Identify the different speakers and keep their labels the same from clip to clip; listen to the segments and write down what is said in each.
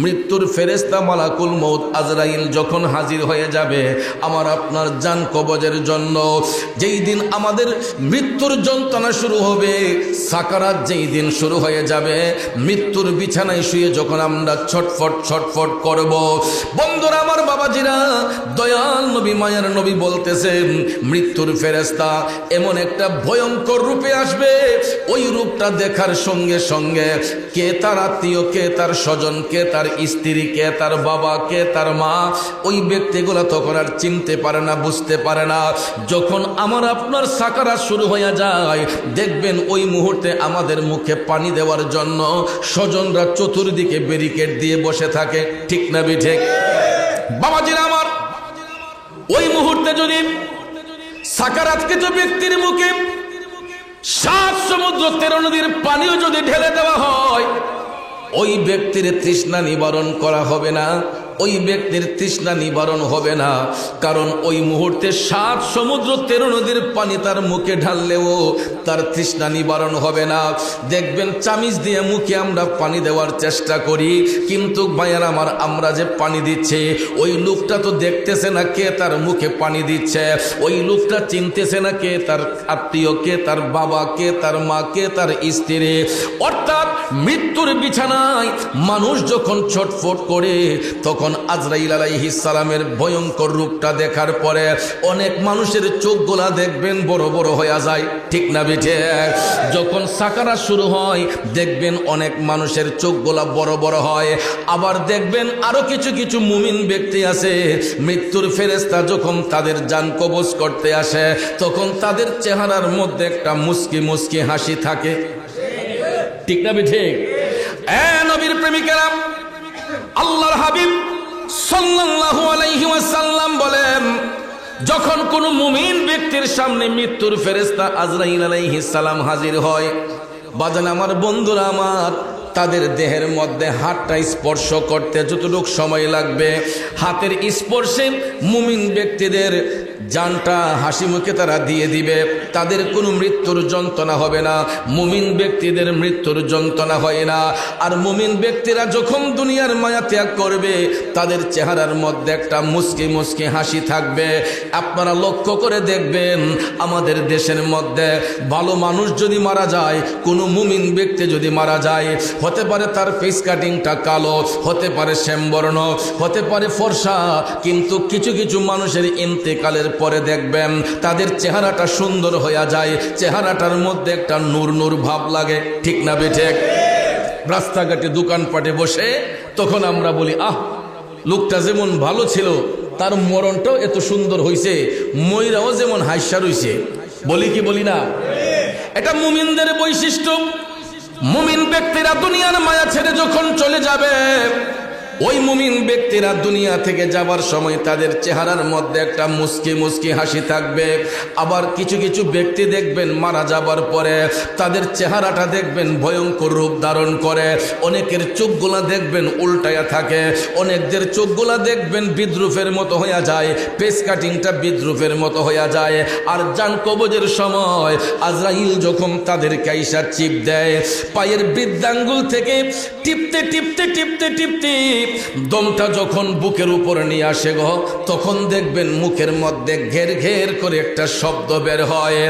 Speaker 1: মৃত্যুর ফেরেশতা মালাকুল মউত আজরাইল যখন হাজির হয়ে যাবে আমার আপনার জান কবজের জন্য, যেই দিন আমাদের মৃত্যুর যন্ত্রণা শুরু হবে, সাকারাত যেই দিন শুরু হয়ে যাবে, মৃত্যুর বিছানায় শুয়ে যখন আমরা ছটফট ছটফট করব, বন্ধুরা আমার বাবাজিরা, দয়াল নবী মায়ার নবী বলতেছেন মৃত্যুর ফেরেশতা এমন একটা ভয়ঙ্কর রূপে আসবে, ওই রূপটা দেখার সঙ্গে সঙ্গে কে তার আত্মীয়, কে তার স্বজন, কে তার স্ত্রী, কে তার বাবা, কে তার মা, ওই ব্যক্তিগুলো তখন আর চিনতে পারে না, বুঝতে পারে না। যখন আমার আপনার সাকারাত শুরু হয়ে যায়, দেখবেন ওই মুহূর্তে আমাদের মুখে পানি দেওয়ার জন্য স্বজনরা চতুর্দিকে ব্যারিকেড দিয়ে বসে থাকে, ঠিক না বিঠিক? বাবাজিরা আমার, ওই মুহূর্তে যদি সাকারাতকৃত ব্যক্তির মুখে 7 সমুদ্র 13 নদীর পানিও যদি ঢেলে দেওয়া হয়, ওই ব্যক্তির তৃষ্ণা নিবারণ করা হবে না, ওই ব্যক্তির তৃষ্ণা নিবারণ হবে না। কারণ ওই মুহূর্তে 7 সমুদ্র 13 নদীর পানি তার মুখে ঢাললেও তার তৃষ্ণা নিবারণ হবে না। দেখবেন চামিচ দিয়ে মুখে আমরা পানি দেওয়ার চেষ্টা করি, কিন্তু ভাইয়ার আমার, আমরা যে পানি দিচ্ছে ওই লোকটা তো দেখতেছে না কে তার মুখে পানি দিচ্ছে, ওই লোকটা চিনতেছে না কে তার আত্মীয়, কে তার বাবা, কে তার মা, কে তার স্ত্রী। অর্থাৎ মৃত্যুর বিছানায় মানুষ যখন ছটফট করে, তখন আজরাইল আলাইহিস সালামের ভয়ঙ্কর রূপটা দেখার পরে অনেক মানুষের চোখগুলা দেখবেন বড় বড় হয়ে যায়, ঠিক না বিঠে? যখন সাকারাত শুরু হয় দেখবেন অনেক মানুষের চোখগুলা বড় বড় হয়। আবার দেখবেন আরো কিছু কিছু মুমিন ব্যক্তি আছে, মৃত্যুর ফেরেশতা যখন তাদের জান কবজ করতে আসে, তখন তাদের চেহারার মধ্যে একটা মুস্কি মুস্কি হাসি থাকে, ঠিক না বিঠে? নবীর প্রেমিকেরা, আল্লাহর হাবিব সাল্লাল্লাহু আলাইহি ওয়াসাল্লাম বলেন, যখন কোন মুমিন ব্যক্তির সামনে মৃত্যুর ফেরেশতা আজরাইল আলাইহিস সালাম হাজির হয়, বাজান আমার, বন্ধুরা আমার, তাদের দেহের মধ্যে হাতটা স্পর্শ করতে যতটুকু সময় লাগবে, হাতের স্পর্শে মুমিন ব্যক্তিদের জানটা হাসি মুখে তারা দিয়ে দিবে, তাদের কোনো মৃত্যুর যন্ত্রণা হবে না, মুমিন ব্যক্তিদের মৃত্যুর যন্ত্রণা হয় না। আর মুমিন ব্যক্তিরা যখন দুনিয়ার মায়া ত্যাগ করবে, তাদের চেহারার মধ্যে একটা মুস্কি মুস্কি হাসি থাকবে। আপনারা লক্ষ্য করে দেখবেন, আমাদের দেশের মধ্যে ভালো মানুষ যদি মারা যায়, কোনো মুমিন ব্যক্তি যদি মারা যায়, হতে পারে তার ফেস কাটিংটা কালো, হতে পারে শ্যামবর্ণ, হতে পারে ফর্সা, কিন্তু কিছু কিছু মানুষের ইন্তেকালের পরে দেখবেন তাদের চেহারাটা সুন্দর হয়ে যায়, চেহারাটার মধ্যে একটা নূর নূর ভাব লাগে, ঠিক না বেঠে? রাস্তাঘাটে দোকানপাটে বসে তখন আমরা বলি, আহ, লোকটা যেমন ভালো ছিল তার মরণটাও এত সুন্দর হয়েছে, ময়রাও যেমন হাস্যা রইছে, বলি কি বলি না? এটা মুমিনদের বৈশিষ্ট্য। মুমিন ব্যক্তিরা দুনিয়ার মায়া ছেড়ে যখন চলে যাবে, ওই মুমিন ব্যক্তিরা দুনিয়া থেকে যাবার সময় তাদের চেহারার মধ্যে একটা মুস্কি মুস্কি হাসি থাকবে। আবার কিছু কিছু ব্যক্তি দেখবেন মারা যাবার পরে তাদের চেহারাটা দেখবেন ভয়ঙ্কর রূপ ধারণ করে, অনেকের চোখগুলা দেখবেন উল্টায়া থাকে, অনেকদের চোখগুলা দেখবেন বিদ্রুপের মতো হয়ে যায়, পেস কাটিংটা বিদ্রুপের মতো হয়ে যায়। আর জান কবজের সময় আজরাইল যখন তাদের কাইসা চিপ দেয়, পায়ের বৃদ্ধাঙ্গুল থেকে টিপতে টিপতে টিপতে টিপতে দমটা যখন বুকের উপরে নিয়ে আসে গো, তখন দেখবেন মুখের মধ্যে ঘের ঘের করে একটা শব্দ বের হয়।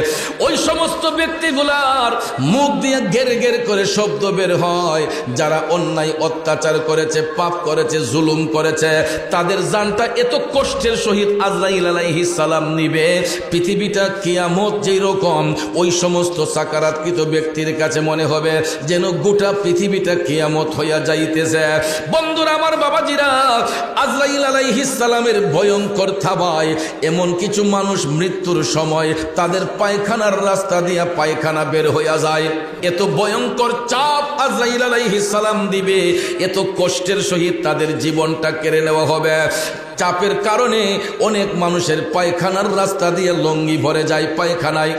Speaker 1: ওই সমস্ত ব্যক্তিগুলার মুখ দিয়ে ঘের ঘের করে শব্দ বের হয়, যারা অন্যায় অত্যাচার করেছে, পাপ করেছে, জুলুম করেছে, তাদের জানটা এত কষ্টের সহিত আজরাইল আলাইহিস সালাম নিবে, পৃথিবীটা কিয়ামত যেই রকম ওই সমস্ত সাকারাতকৃত ব্যক্তির কাছে মনে হবে যেন গোটা পৃথিবীটা কিয়ামত হইয়া যাইতেছে। বন্ধুরা আমার, বাবাজিরা, আজরাইল আলাইহিস সালামের ভয়ঙ্কর থাবায় এমন কিছু মানুষ মৃত্যুর সময় তাদের পায়খানার রাস্তা দিয়া পায়খানা বের হইয়া যায়। এত ভয়ঙ্কর চাপ আজরাইল আলাইহিস সালাম দিবে, এত কষ্টের সহিত তাদের জীবনটা কেড়ে নেওয়া হবে। চাপের কারণে অনেক মানুষের পায়খানার রাস্তা দিয়ে লঙ্গি ভরে যায় পায়খানায়।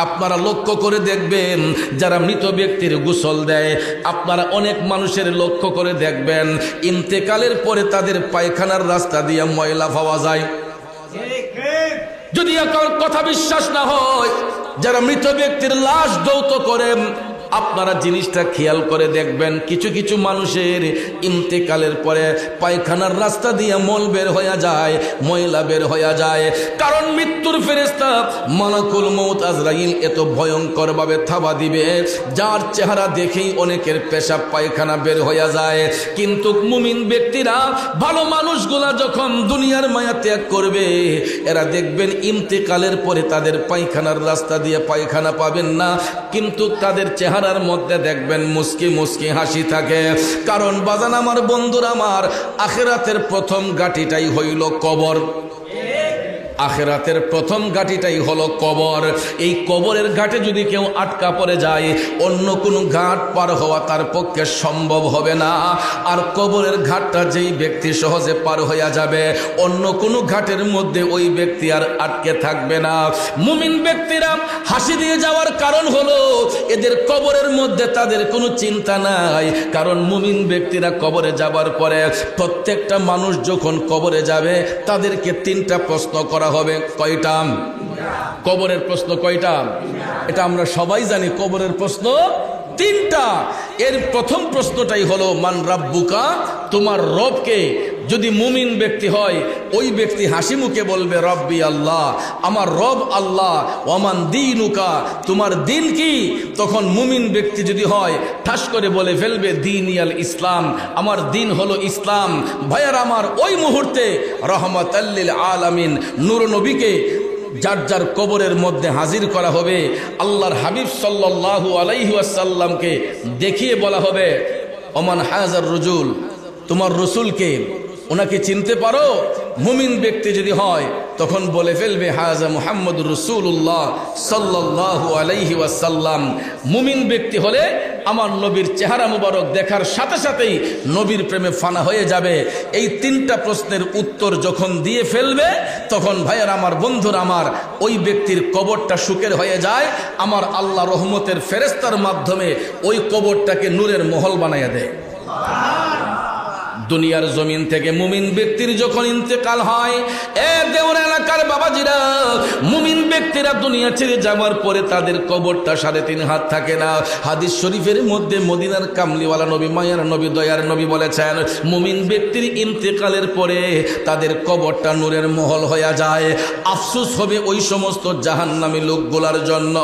Speaker 1: আপনারা লক্ষ্য করে দেখবেন যারা মৃত ব্যক্তির গোসল দেয়, আপনারা অনেক মানুষের লক্ষ্য করে দেখবেন ইন্তেকালের পরে তাদের পায়খানার রাস্তা দিয়ে ময়লা পাওয়া যায়। যদি কথা বিশ্বাস না হয়, যারা মৃত ব্যক্তির লাশ দৌত করেন, আপনারা জিনিসটা খেয়াল করে দেখবেন, কিছু কিছু মানুষের ইন্তেকালের পরে পায়খানার রাস্তা দিয়ে মল বের হয়ে যায়, ময়লা বের হয়ে যায়। কারণ মৃত্যুর ফেরেশতা মালাকুল মউত আজরাইল এত ভয়ঙ্কর ভাবে থাবা দিবে, যার চেহারা দেখেই অনেকের পেশাব পায়খানা বের হয়ে যায়। কিন্তু মুমিন ব্যক্তিরা, ভালো মানুষগুলা যখন দুনিয়ার মায়া ত্যাগ করবে, এরা দেখবেন ইন্তেকালের পরে তাদের পায়খানার রাস্তা দিয়ে পায়খানা পাবেন না, কিন্তু তাদের চেহারার মধ্যে দেখবেন মুস্কি মুস্কি হাসি থাকে। কারণ বাজান আমার, বন্ধুরা আমার, আখিরাতের প্রথম ঘাটিটাই হইল কবর। আখিরাতের প্রথম ঘাটিটাই হলো কবর। এই কবরের ঘাটে যদি কেউ আটকা পড়ে যায়, অন্য কোনো ঘাট পার হওয়া তার পক্ষে সম্ভব হবে না। আর কবরের ঘাটটা যেই ব্যক্তি সহজে পার হইয়া যাবে, অন্য কোনো ঘাটের মধ্যে ওই ব্যক্তি আর আটকে থাকবে না। মুমিন ব্যক্তিরা হাসি দিয়ে যাওয়ার কারণ হলো এদের কবরের মধ্যে তাদের কোনো চিন্তা নাই। কারণ মুমিন ব্যক্তিরা কবরে যাবার পরে, প্রত্যেকটা মানুষ যখন কবরে যাবে তাদেরকে তিনটা প্রশ্ন করা হবে। কয়টা? কবরের প্রশ্ন কয়টা? এটা আমরা সবাই জানি, কবরের প্রশ্ন তিনটা। এর প্রথম প্রশ্নটাই হলো মান রাব্বুকা, তোমার রবকে। যদি মুমিন ব্যক্তি হয়, ওই ব্যক্তি হাসি মুখে বলবে রব্বি আল্লাহ, আমার রব আল্লাহ। ওয়ামান দীনুকা, তোমার দিন কি? তখন মুমিন ব্যক্তি যদি হয়, ঠাস করে বলে ফেলবে দীনিয়াল ইসলাম, আমার দিন হলো ইসলাম। ভাইয়ার আমার, ওই মুহূর্তে রহমাতাল লিল আলামিন নূর নবীকে যার যার কবরের মধ্যে হাজির করা হবে। আল্লাহর হাবিব সাল্লাল্লাহু আলাইহি ওয়াসাল্লামকে দেখিয়ে বলা হবে ওমান হাজার রজুল, তোমার রসুলকে, ওনাকে চিনতে পারো? মুমিন ব্যক্তি যদি হয়, তখন বলে ফেলবে হাজা মুহাম্মদুর রাসূলুল্লাহ সাল্লাল্লাহু আলাইহি ওয়াসাল্লাম। মুমিন ব্যক্তি হলে আমার নবীর চেহারা মুবারক দেখার সাথে সাথেই নবীর প্রেমে ফানা হয়ে যাবে। এই তিনটা প্রশ্নের উত্তর যখন দিয়ে ফেলবে, তখন ভাইয়ার আমার, বন্ধুর আমার, ওই ব্যক্তির কবরটা সুখের হয়ে যায়। আমার আল্লাহ রহমতের ফেরেশতার মাধ্যমে ওই কবরটাকে নূরের মহল বানাইয়া দেয়। দুনিয়ার জমিন থেকে মুমিন ব্যক্তির যখন ইন্তেকাল হয়, এ দেওর এলাকার বাবাজিরা, মুমিন ব্যক্তিরা দুনিয়া ছেড়ে যাওয়ার পরে তাদের কবরটা 3.5 হাত থাকে না। হাদিস শরীফের মধ্যে মদিনার কামলিওয়ালা নবী, মায়ার নবী, দয়ার নবী বলেছেন, মুমিন ব্যক্তির ইন্তেকালের পরে তাদের কবরটা নূরের মহল হয়ে যায়। আফসোস হবে ওই সমস্ত জাহান্নামী লোকগুলার জন্য।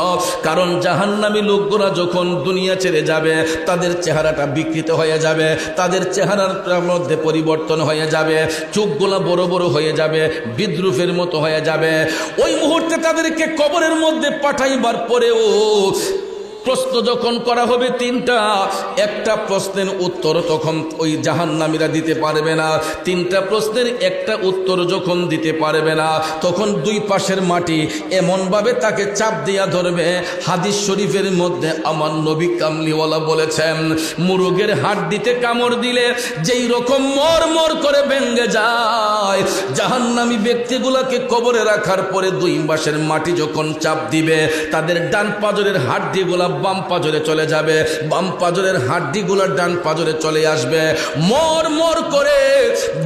Speaker 1: কারণ জাহান্নামী লোকগুলা যখন দুনিয়া ছেড়ে যাবে, তাদের চেহারাটা বিকৃত হয়ে যাবে, তাদের চেহারার মধ্যে পরিবর্তন হয়ে যাবে, চোখগুলা বড় বড় হয়ে যাবে, বিদ্রুপের মতো হয়ে যাবে। ওই মুহূর্তে তাদেরকে কবরের মধ্যে পাঠাইবার পরেও প্রশ্ন যখন করা হবে তিনটা, একটা প্রশ্নের উত্তর তখন ওই জাহান্নামীরা দিতে পারবে না। তিনটা প্রশ্নের একটা উত্তর যখন দিতে পারবে না, তখন দুই পাশের মাটি এমনভাবে তাকে চাপ দিয়া ধরবে। হাদিস শরীফের মধ্যে আমার নবী কামলিওয়ালা বলেছেন, মুরগের হাড্ডিতে কামড় দিলে যেই রকম মর মর করে ভেঙে যায়, জাহান্নামী ব্যক্তিগুলাকে কবরে রাখার পরে দুই পাশের মাটি যখন চাপ দিবে, তাদের ডান পাজরের হাড্ডিগুলা বাম পাজরে চলে যাবে, বাম পাজরের হাড্ডিগুলো ডান পাজরে চলে আসবে। মর মর করে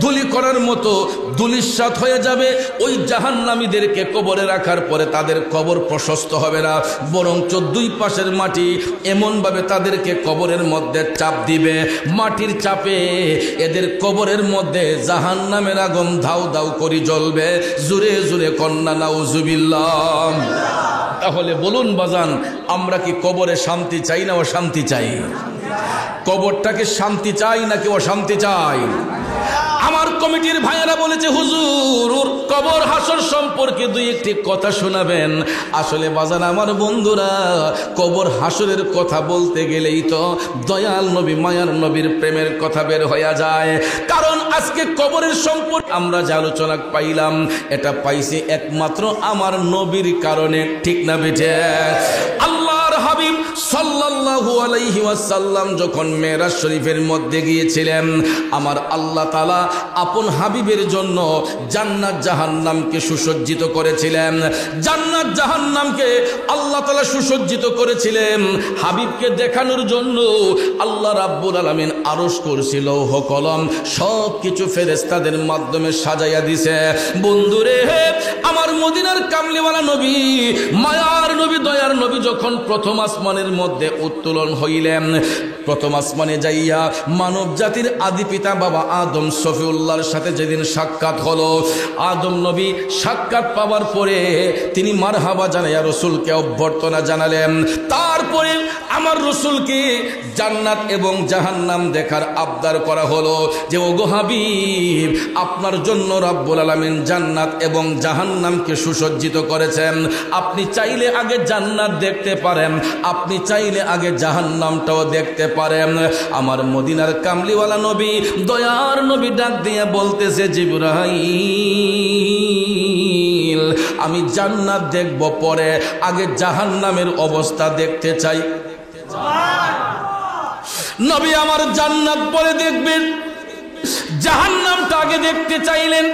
Speaker 1: ধুলি করার মতো ধুলিসাৎ হয়ে যাবে। ওই জাহান্নামীদেরকে কবরে রাখার পরে তাদের কবর প্রশস্ত হবে না, বরঞ্চ দুই পাশের মাটি এমনভাবে তাদেরকে কবরের মধ্যে চাপ দিবে, মাটির চাপে এদের কবরের মধ্যে জাহান্নামের আগুন ধাউ ধাউ করে জ্বলবে। জুরে জুরে কন্যা নাউজুবিল্লাহ। তাহলে বলুন বাজান, আমরা কি কবরে শান্তি চাই না অশান্তি চাই? কবরটাকে শান্তি চাই নাকি অশান্তি চাই? আমার কমিটির ভাইয়েরা বলেছে, হুজুর কবর হাসর সম্পর্কে দুই একটি কথা শোনাবেন। আসলে বাজান আমার বন্ধুরা, কবর হাসরের কথা বলতে গেলেই তো দয়াল নবী, মায়ার নবীর প্রেমের কথা বের হয়ে যায়। কারণ আজকে কবরের সম্পর্কে আমরা যে আলোচনা পাইলাম, এটা পাইছি একমাত্র আমার নবীর কারণে, ঠিক না বেঠে? আল্লাহর হাবিব সাল্লাল্লাহু আলাইহি ওয়াসাল্লাম যখন মেরাজ শরীফের মধ্যে গিয়েছিলেন, আমার আল্লাহ তাআলা আপন হাবিবের জন্য জান্নাত জাহান্নামকে সুসজ্জিত করেছিলেন। জান্নাত জাহান্নামকে আল্লাহ তাআলা সুসজ্জিত করেছিলেন হাবিবকে দেখানোর জন্য। আল্লাহ রাব্বুল আলামিন আরশ কুরসি লৌহ কলম সব কিছু ফেরেশতাদের মাধ্যমে সাজাইয়া দিছে। বন্ধুরে, আমার মদিনার কামলিওয়ালা নবী, মায়ার নবী, দয়ার নবী যখন প্রথম আসমানের মধ্যে উত্তোলন হইলেন, প্রথম আসমানে যাইয়া মানব জাতির আদি পিতা বাবা আদম শফিউল্লাহর সাথে যেদিন সাক্ষাৎ হলো, আদম নবী সাক্ষাৎ পাওয়ার পরে তিনি মারহাবা জানাইয়া রসুলকে অভ্যর্থনা জানালেন। তারপরে আমার রসুলকে জান্নাত এবং জাহান্নাম দেখার আবদার করা হলো যে ওগো হাবিব, আপনার জন্য রব্বুল আলামিন জান্নাত এবং জাহান্নামকে সুসজ্জিত করেছেন। আপনি চাইলে আগে জান্নাত দেখতে পারেন, আপনি চাইলে আগে জাহান্নামটাও দেখতে পারেন। আমার মদিনার কামলিওয়ালা নবী, দয়ার নবী ডাক দিয়ে বলতেছে, জিবরাইল, আমি জান্নাত দেখব, পরে আগে জাহান্নামের অবস্থা দেখতে চাই। নবী আমার জান্নাত পরে দেখবেন, জাহান্নামটা আগে দেখতে চাইলেন।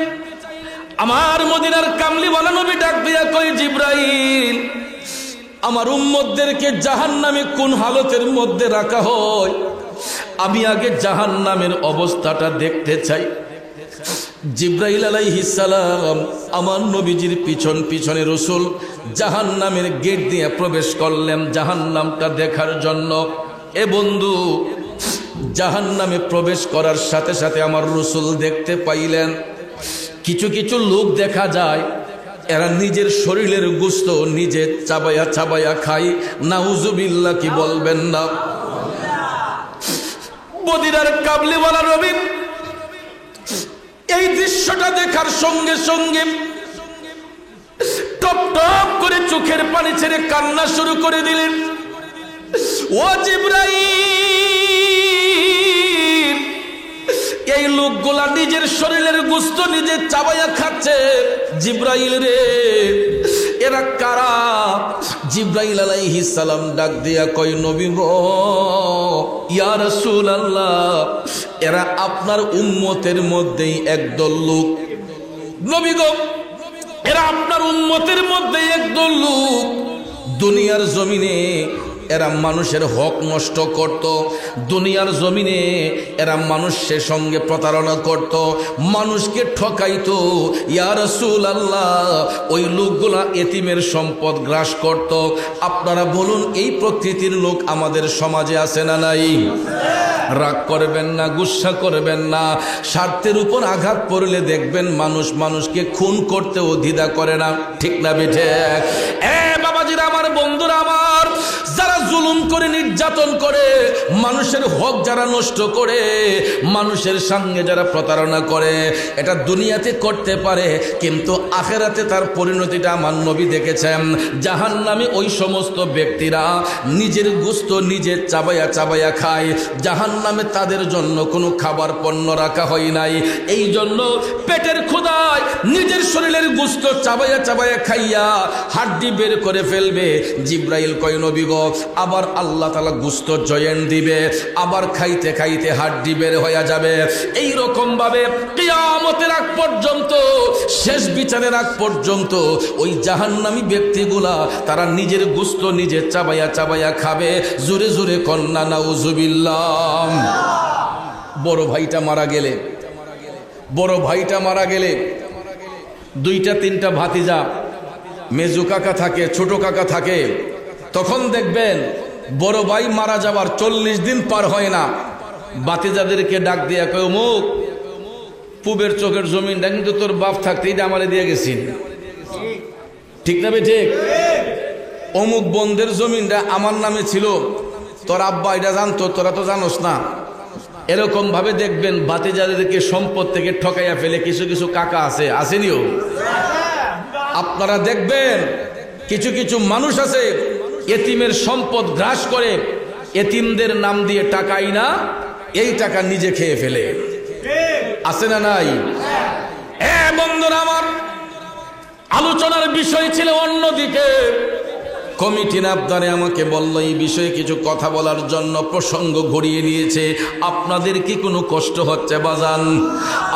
Speaker 1: আমার মদিনার কামলিওয়ালা নবী ডাক দিয়া কই, জিবরাইল, আমার উম্মতদেরকে জাহান্নামে কোন হালতের মধ্যে রাখা হয়, আমি আগে জাহান্নামের অবস্থাটা দেখতে চাই। জিবরাইল আলাইহিস সালাম আমার নবীজির পিছন পিছনে রসুল জাহান্নামের গেট দিয়ে প্রবেশ করলেন জাহান্নামটা দেখার জন্য। এ বন্ধু, জাহান্নামে প্রবেশ করার সাথে সাথে আমার রসুল দেখতে পাইলেন কিছু কিছু লোক দেখা যায়, এরা নিজের শরীরের গোশত নিজে চাবায়া চাবায়া খায়। নাউজুবিল্লাহ, কি বলবেন না? মদিনার কামলিওয়ালা নবী এই দৃশ্যটা দেখার সঙ্গে সঙ্গে টপ টপ করে চোখের পানি ছেড়ে কান্না শুরু করে দিলেন। ও জিবরাইল, এই লোকগুলা নিজের শরীরের গোশত নিজে চাবায়া খাচ্ছে। জিবরাইল রে, এরা কারা? জিবরাইল আলাইহিস সালাম ডাক দিয়া কয়, নবী গো, ইয়া রাসূলুল্লাহ, এরা আপনার উম্মতের মধ্যেই একদল লোক। নবী গো, এরা আপনার উম্মতের মধ্যেই একদল লোক। দুনিয়ার জমিনে এরা মানুষের হক নষ্ট করত, দুনিয়ার জমিনে এরা মানুষের সঙ্গে প্রতারণা করত, মানুষকে ঠকাইতো। ইয়া রাসূলুল্লাহ, ওই লোকগুলা এতিমের সম্পদ গ্রাস করত। আপনারা বলুন, এই প্রকৃতির লোক আমাদের সমাজে আছে না নাই? রাগ করবেন না, গুসা করবেন না। স্বার্থের উপর আঘাত পড়লে দেখবেন মানুষ মানুষকে খুন করতেও দ্বিধা করে না, ঠিক না বেঠে? বাবাজিরা আমার, বন্ধুরা আমার, যারা জুলুম করে, নির্যাতন করে, মানুষের হক যারা নষ্ট করে, মানুষের সঙ্গে যারা প্রতারণা করে, এটা দুনিয়াতে করতে পারে, কিন্তু আখেরাতে তার পরিণতিটা আমার নবী দেখেছেন। জাহান্নামে ওই সমস্ত ব্যক্তিরা নিজের গোশত নিজে চাবায়া চাবায়া খায়। জাহান্নামে তাদের জন্য কোনো খাবার পণ্য রাখা হয় নাই। এই জন্য পেটের ক্ষুধায় নিজের শরীরের গোশত চাবায়া চাবায়া খাইয়া হাড্ডি বের করে ফেলবে। জিবরাইল কয়, নবী গো, আবার আল্লাহ তাআলা গোশত জয়েন দিবে, আবার খাইতে খাইতে হাড্ডি বের হয়ে যাবে। এই রকম ভাবে কিয়ামতের আগ পর্যন্ত, শেষ বিচারের আগ পর্যন্ত ওই জাহান্নামী ব্যক্তিগুলা তারা নিজের গোশত নিজে চাবায়া চাবায়া খাবে। জোরে জোরে কন্না নাউজুবিল্লাহ। বড় ভাইটা মারা গেলে দুইটা তিনটা ভাতিজা, মেজু কাকা থাকে, ছোট কাকা থাকে, তখন দেখবেন বড় ভাই মারা যাবার 40 দিন পার হয় না, ভাতিজাদেরকে ডাক দিয়া কয়, অমুক পুবের চোখের জমিনটা কিন্তু তোর বাপ থাকতে এটা আমারে দিয়ে গেছিস, ঠিক না? ঠিক। অমুক বন্ধের জমিনটা আমার নামে ছিল, তোর আব্বা এটা জানতো, তোরা তো জানোস না। এরকম ভাবে দেখবেন ভাতিজাদেরকে সম্পদ থেকে ঠকাইয়া ফেলে কিছু কিছু কাকা আছে, আসেনিও? আপনারা দেখবেন কিছু কিছু মানুষ আছে এতিমের সম্পদ গ্রাস করে, এতিমদের নাম দিয়ে টাকাই না, এই টাকা নিজে খেয়ে ফেলে, আছে না নাই? বন্ধুরা আমার, আলোচনার বিষয় ছিল অন্যদিকে। কমিটির আবদারে আমাকে বলল এই বিষয়ে কিছু কথা বলার জন্য, প্রসঙ্গ ঘুরিয়ে নিয়েছে। আপনাদের কি কোনো কষ্ট হচ্ছে বাজান?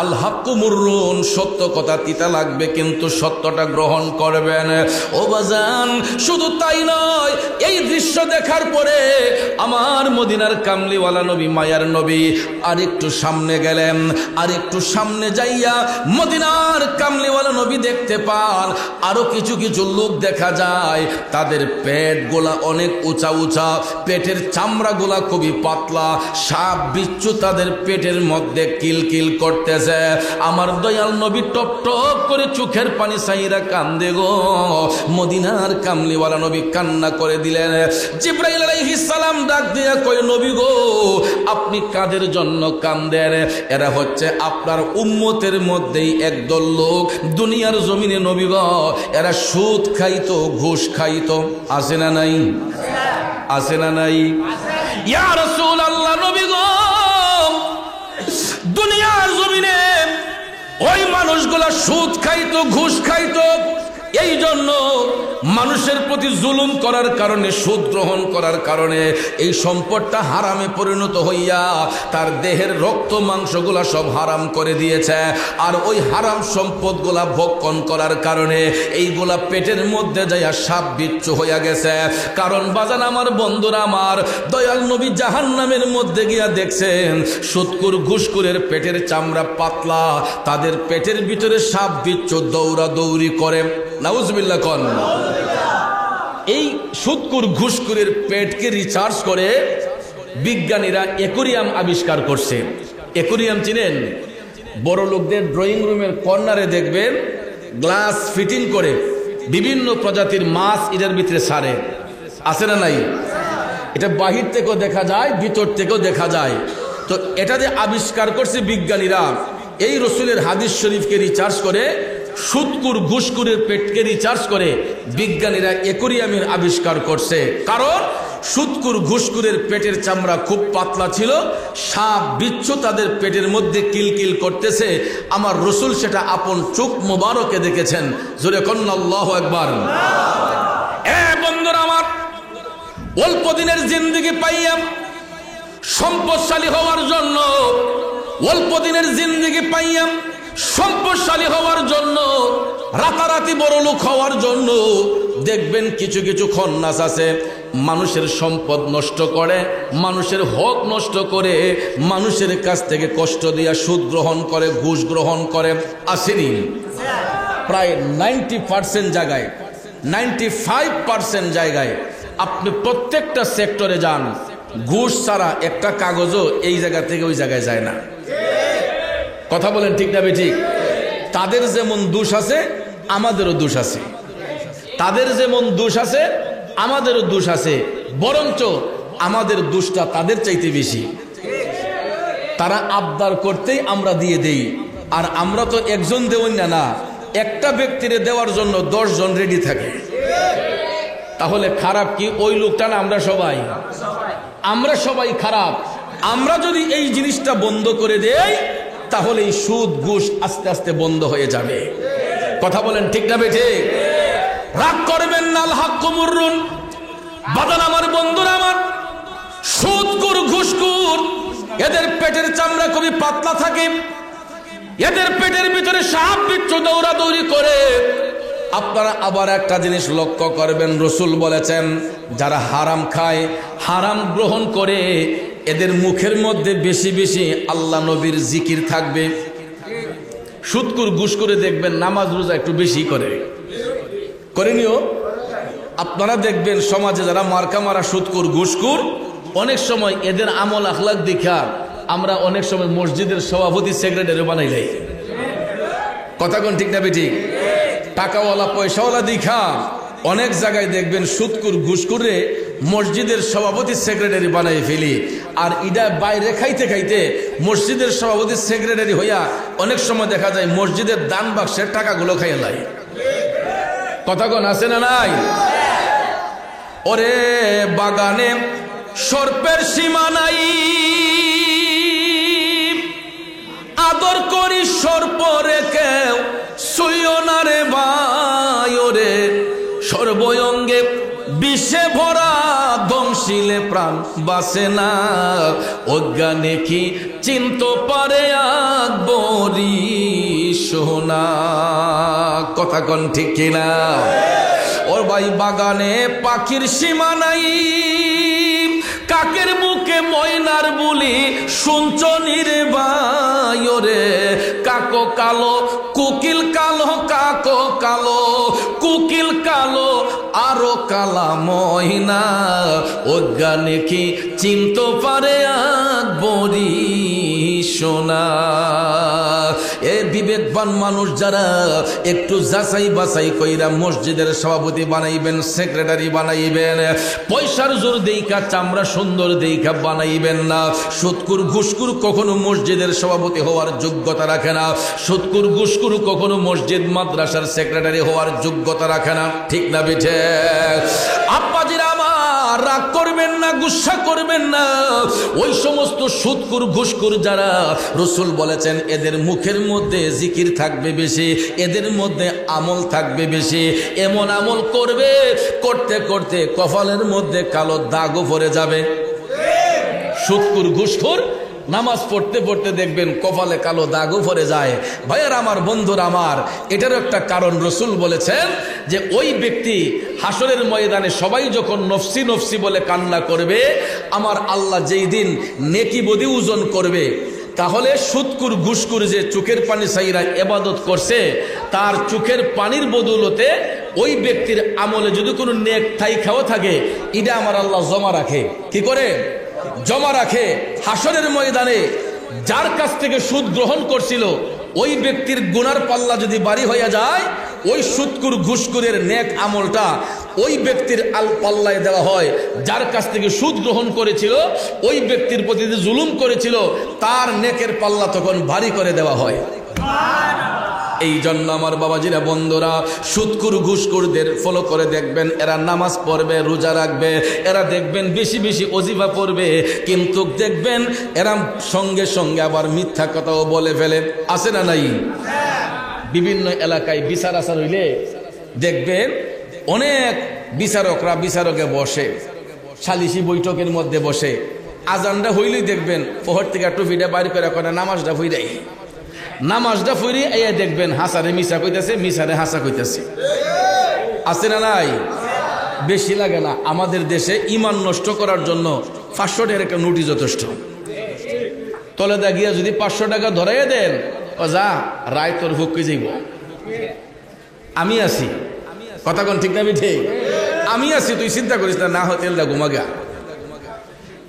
Speaker 1: আল হাক্কু মুররুন, সত্য কথা তিতা লাগবে কিন্তু সত্যটা গ্রহণ করবেন। ও বাজান, শুধু তাই নয়, এই দৃশ্য দেখার পরে আমার মদিনার কামলিওয়ালা নবী, মায়ার নবী আর একটু সামনে গেলেন। আর একটু সামনে যাইয়া মদিনার কামলিওয়ালা নবী দেখতে পান আরো কিছু কিছু লোক দেখা যায়, তাদের পেট গোলা অনেক উঁচা উঁচা, পেটের চামড়া গোলা খুবই পাতলা, সাপ বিচ্ছু তাদের পেটের মধ্যে কিলকিল করতেছে। আমার দয়াল নবী টপ টপ করে চোখের পানি সাইরা কান্দে গো। মদিনার কামলিওয়ালা নবী কান্না করে দিলেন। জিবরাইল আলাইহিস সালাম ডাক দিয়া কয়, নবী গো, আপনি কাদের জন্য কান্দেন? এরা হচ্ছে আপনার উম্মতের মধ্যেই একদল লোক, দুনিয়ার জমিনে নবী গো এরা সুদ খাইতো, ঘুষ খাইতো। আছে না নাই? আছে না নাই? ইয়া রাসূলুল্লাহ, নবী গো, দুনিয়ার জমিনে ওই মানুষগুলা সুদ খাইতো, ঘুষ খাইতো, এই জন্য মানুষের প্রতি জুলুম করার কারণে, সুদ গ্রহণ করার কারণে এই সম্পদটা হারামে পরিণত হইয়া তার দেহের রক্ত মাংসগুলা সব হারাম করে দিয়েছে। আর ওই হারাম সম্পদগুলা ভক্ষণ করার কারণে এইগুলা পেটের মধ্যে যাইয়া সাপ বিচ্ছু হইয়া গেছে। কারণ বাজান আমার বন্ধুরা, আমার দয়াল নবী জাহান্নামের মধ্যে গিয়া দেখছেন সুদকুর ঘুষকুরের পেটের চামড়া পাতলা, তাদের পেটের ভিতরে সাপ বিচ্ছু দৌড়া দৌড়ি করে। নাউজুবিল্লাহ কোন। এই সুদকুর ঘুষকুরের পেটকে রিচার্জ করে বিজ্ঞানীরা অ্যাকোরিয়াম আবিষ্কার করছে। অ্যাকোরিয়াম চিনেন? বড় লোকদের ড্রয়িং রুমের কর্নারে দেখবেন গ্লাস ফিটিং করে বিভিন্ন প্রজাতির মাছ এটার ভিতরে ছাড়ে। আছে না নাই? এটা বাহির থেকেও দেখা যায়, ভিতর থেকেও দেখা যায়। তো এটা যে আবিষ্কার করছে বিজ্ঞানীরা, এই রসুলের হাদিস শরীফকে রিচার্জ করে, সুদকুর ঘুষকুরের পেটকে রিচার্জ করে বিজ্ঞানীরা অ্যাকোরিয়ামের আবিষ্কার করছে। কারণ সুদকুর ঘুষকুরের পেটের চামড়া খুব পাতলা ছিল, সাপ বিচ্ছু তাদের পেটের মধ্যে কিলকিল করতেছে। আমার রসুল সেটা আপন চোখ মোবারকে দেখেছেন। জোরে কন্না আল্লাহু আকবার। বন্ধুরা আমার, অল্প দিনের জিন্দেগি পাইয়া সম্পদশালী হওয়ার জন্য, অল্প দিনের জিন্দেগি পাইয়া সম্পদশালী হওয়ার জন্য, রাতারাতি বড় লোক হওয়ার জন্য দেখবেন কিছু কিছু খন্নাস আছে মানুষের সম্পদ নষ্ট করে, মানুষের হক নষ্ট করে, মানুষের কাছ থেকে কষ্ট দিয়া সুদ গ্রহণ করে, ঘুষ গ্রহণ করে। আসেনি? প্রায় 90% জায়গায়, 95% জায়গায় আপনি প্রত্যেকটা সেক্টরে যান, ঘুষ ছাড়া একটা কাগজও এই জায়গা থেকে ওই জায়গায় যায় না। কথা বলেন ঠিক না ঠিক? তাদের যেমন দোষ আছে আমাদেরও দোষ আছে, তাদের যেমন দোষ আছে আমাদেরও দোষ আছে, বরঞ্চ আমাদের দোষটা তাদের চাইতে বেশি। তারা আবদার করতেই আমরা দিয়ে দেই, আর আমরা তো একজন দেওয়াই না, একটা ব্যক্তিরে দেওয়ার জন্য 10 জন রেডি থাকে। তাহলে খারাপ কি ওই লোকটা না আমরা সবাই? আমরা সবাই খারাপ। আমরা যদি এই জিনিসটা বন্ধ করে দেই তাহলে এই সুদ ঘুষ আস্তে আস্তে বন্ধ হয়ে যাবে। কথা বলেন ঠিক না বেঠে? রাগ করবেন না, আল হাক্কু মুররুন। বাদান আমার বন্ধুরা আমার, সুদখোর ঘুষখোর এদের পেটের চামড়া খুবই পাতলা থাকে, এদের পেটের ভিতরে সাপ বিচ্ছু দৌড়াদৌড়ি করে। আপনারা আবার একটা জিনিস লক্ষ্য করবেন, রসুল বলেছেন যারা হারাম খায়, হারাম গ্রহণ করে, এদের মুখের মধ্যে বেশি বেশি আল্লাহ নবীর জিকির থাকবে। সুদকুর ঘুষ করে দেখবেন নামাজ রোজা একটু বেশি করেনিও। আপনারা দেখবেন সমাজে যারা মার্কা মারা সুদকুর ঘুষকুর, অনেক সময় এদের আমল আখলাক দেখা আমরা অনেক সময় মসজিদের সভাপতি সেক্রেটারি বানাই যাই। কথা কোন ঠিক না বেঠিক? টাকাওয়ালা পয়সাওয়ালা দেখা অনেক জায়গায় দেখবেন সুদকুর ঘুষকুরে মসজিদের সভাপতি সেক্রেটারি বানাই ফেলি। আর ইডা বাইরে খাইতে খাইতে মসজিদের সভাপতি সেক্রেটারি হইয়া অনেক সময় দেখা যায় মসজিদের দান বাক্সের টাকাগুলো খাইয়া লাই। কথা কোন আছে না নাই? ওরে বাগানে সর্পের সীমা নাই, আদর করি সর্প রেখে সুইও না রে ভাই। ওরে সর্বঙ্গে বিষ ভরা ধ্বংসিলে প্রাণ বাসে না, অজ্ঞানে কি চিনতে পারে আকবরী সোনা। কথা কোন ঠিক কিনা? ওর ভাই বাগানে পাখির সীমা নাই, কাকের মুখে ময়নার বুলি শুনছ নিরে ভাই ওরে। কাকো কালো কোকিল কালো, কাকো কালো কোকিল কালো, আরো কালা ময়না, অজ্ঞানে কি চিনতে পারে আকবরী সোনা। এ বিবেকবান মানুষ যারা একটু যাচাই বাছাই কইরা মসজিদের সভাপতি বানাইবেন, সেক্রেটারি বানাইবেন, পয়সার জোর দেইকা চামড়া সুন্দর দেইকা বানাইবেন না। সুদকুর ঘুষকুর কখনো মসজিদের সভাপতি হওয়ার যোগ্যতা রাখে না, সুদকুর ঘুষকুর কখনো মসজিদ মাদ্রাসার সেক্রেটারি হওয়ার যোগ্যতা রাখে না। ঠিক না বেঠে? আব্বাজিরা আমার রাগ করবেন না, গুসা করবেন না। ওই সমস্ত সুদকুর ঘুষকুর যারা, রসুল বলেছেন এদের মুখের মধ্যে জিকির থাকবে বেশি, এদের মধ্যে আমল থাকবে বেশি। এমন আমল করবে করতে করতে কপালের মধ্যে কালো দাগও পড়ে যাবে। সুদকুর ঘুষখোর নামাজ পড়তে পড়তে দেখবেন কপালে কালো দাগও পড়ে যায়। ভাইয়ের আমার, বন্ধুর আমার, এটারও একটা কারণ রসুল বলেছেন যে ওই ব্যক্তি হাসরের ময়দানে সবাই যখন নফসি নফসি বলে কান্না করবে, আমার আল্লাহ যেই দিন নেকি বদি ওজন করবে, তাহলে সুদকুর ঘুষকুর যে চোখের পানি সাইরা ইবাদত করছে, তার চোখের পানির বদৌলতে ওই ব্যক্তির আমলে যদি কোনো নেক ঠাই খাওয়া থাকে, এটা আমার আল্লাহ জমা রাখে। কি করে জমা রাখে? হাসরের ময়দানে যার কাছ থেকে সুদ গ্রহণ করছিল ওই ব্যক্তির গুনার পাল্লা যদি বাড়ি হয়ে যায়, ওই সুদকুর ঘুষকুরের নেক আমলটা ওই ব্যক্তির পাল্লায় দেওয়া হয়। যার কাছ থেকে সুদ গ্রহণ করেছিল, ওই ব্যক্তির প্রতি যে জুলুম করেছিল, তার নেকের পাল্লা তখন ভারী করে দেওয়া হয়। এই জন্য আমার বাবাজিরা, বন্ধুরা, সুদকুর ঘুষকুরদের ফলো করে দেখবেন এরা নামাজ পড়বে, রোজা রাখবে, এরা দেখবেন বেশি বেশি ওজিফা পড়বে, কিন্তু দেখবেন এরা সঙ্গে সঙ্গে আবার মিথ্যা কথাও বলে ফেলে। আছে না নাই? বিভিন্ন এলাকায় বিচার আচার হইলে দেখবেন অনেক বিচারকরা বিচারকে বসে, সালিশি বৈঠকের মধ্যে বসে, আজানটা হইলেই দেখবেন পহর থেকে টুপিটা বাইর করে করে নামাজটা হইরাই, নামাজটা ফুরি এই দেখবেন হাসারে মিশা কইতেছে, মিশারে হাসা কইতেছে। আছে না নাই? বেশি লাগে না? আমাদের দেশে ইমান নষ্ট করার জন্য 500 টাকার একটা নোটিশ যথেষ্ট। তলে দা গিয়া যদি 500 টাকা ধরাইয়া দেন, ও যা রায় তোর ভুক্কি যাইব। আমি আছি, কথা কোন ঠিক না? ঠিক, আমি আছি, তুই চিন্তা করিস না, না হয় তেলটা ঘুমাগা।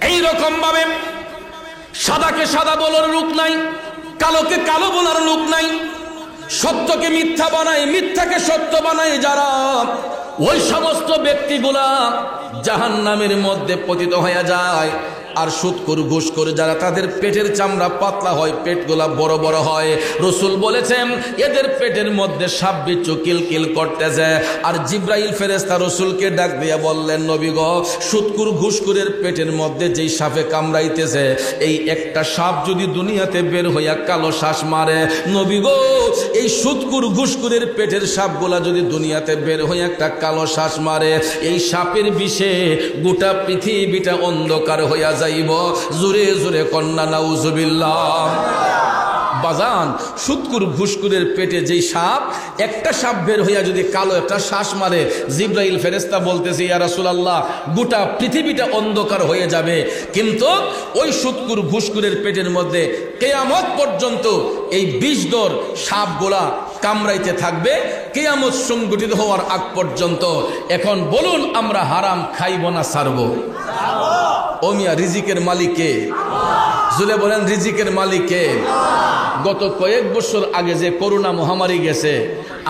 Speaker 1: এইরকম ভাবে সাদাকে সাদা বলার লোক নাই, কালোকে কালো বলার লোক নাই, সত্যকে মিথ্যা বানায়, মিথ্যাকে সত্য বানায় যারা, ওই সমস্ত ব্যক্তিগুলা জাহান্নামের মধ্যে পতিত হয়ে যায়। আর সুদখোর ঘুষখোর যারা, তাদের পেটের চামড়া পাতলা হয়, পেটগুলা বড় বড় হয়। রসুল বলেছেন এদের পেটের মধ্যে সাপ বিচ্ছু কিলকিল করতেছে। আর জিব্রাইল ফেরেশতা রসুলকে ডাক দিয়া বললেন, নবী গো, সুদখোর ঘুষখোরের পেটের মধ্যে যেই সাপে কামড়াইতেছে, এই একটা সাপ যদি দুনিয়াতে বের হইয়া কালো শ্বাস মারে, নবী গো, এই সুদখোর ঘুষখোরের পেটের সাপগুলা যদি দুনিয়াতে বের হইয়া একটা কালো শ্বাস মারে, এই সাপের বিষে গোটা পৃথিবীটা অন্ধকার হইয়া যাইব। জোরে জোরে কন্যা নাউজুবিল্লাহ। বাজান, সুদখোর ঘুষখোরের পেটে যেই সাপ, একটা সাপ বের হইয়া যদি কালো একটা শ্বাস মারে, জিব্রাইল ফেরেশতা বলতেছে, ইয়া রাসূলুল্লাহ, গোটা পৃথিবীটা অন্ধকার হয়ে যাবে। কিন্তু ওই সুদখোর ঘুষখোরের পেটের মধ্যে কিয়ামত পর্যন্ত এই বিষধর সাপগুলা কামড়াইতে থাকবে, কিয়ামত সংগঠিত হওয়ার আগ পর্যন্ত। এখন বলুন, আমরা হারাম খাইব না ছাড়ব? ও মিয়া, রিজিকের মালিক কে? জুলে বলেন, রিজিকের মালিক কে? গত কয়েক বছর আগে যে করোনা মহামারী গেছে,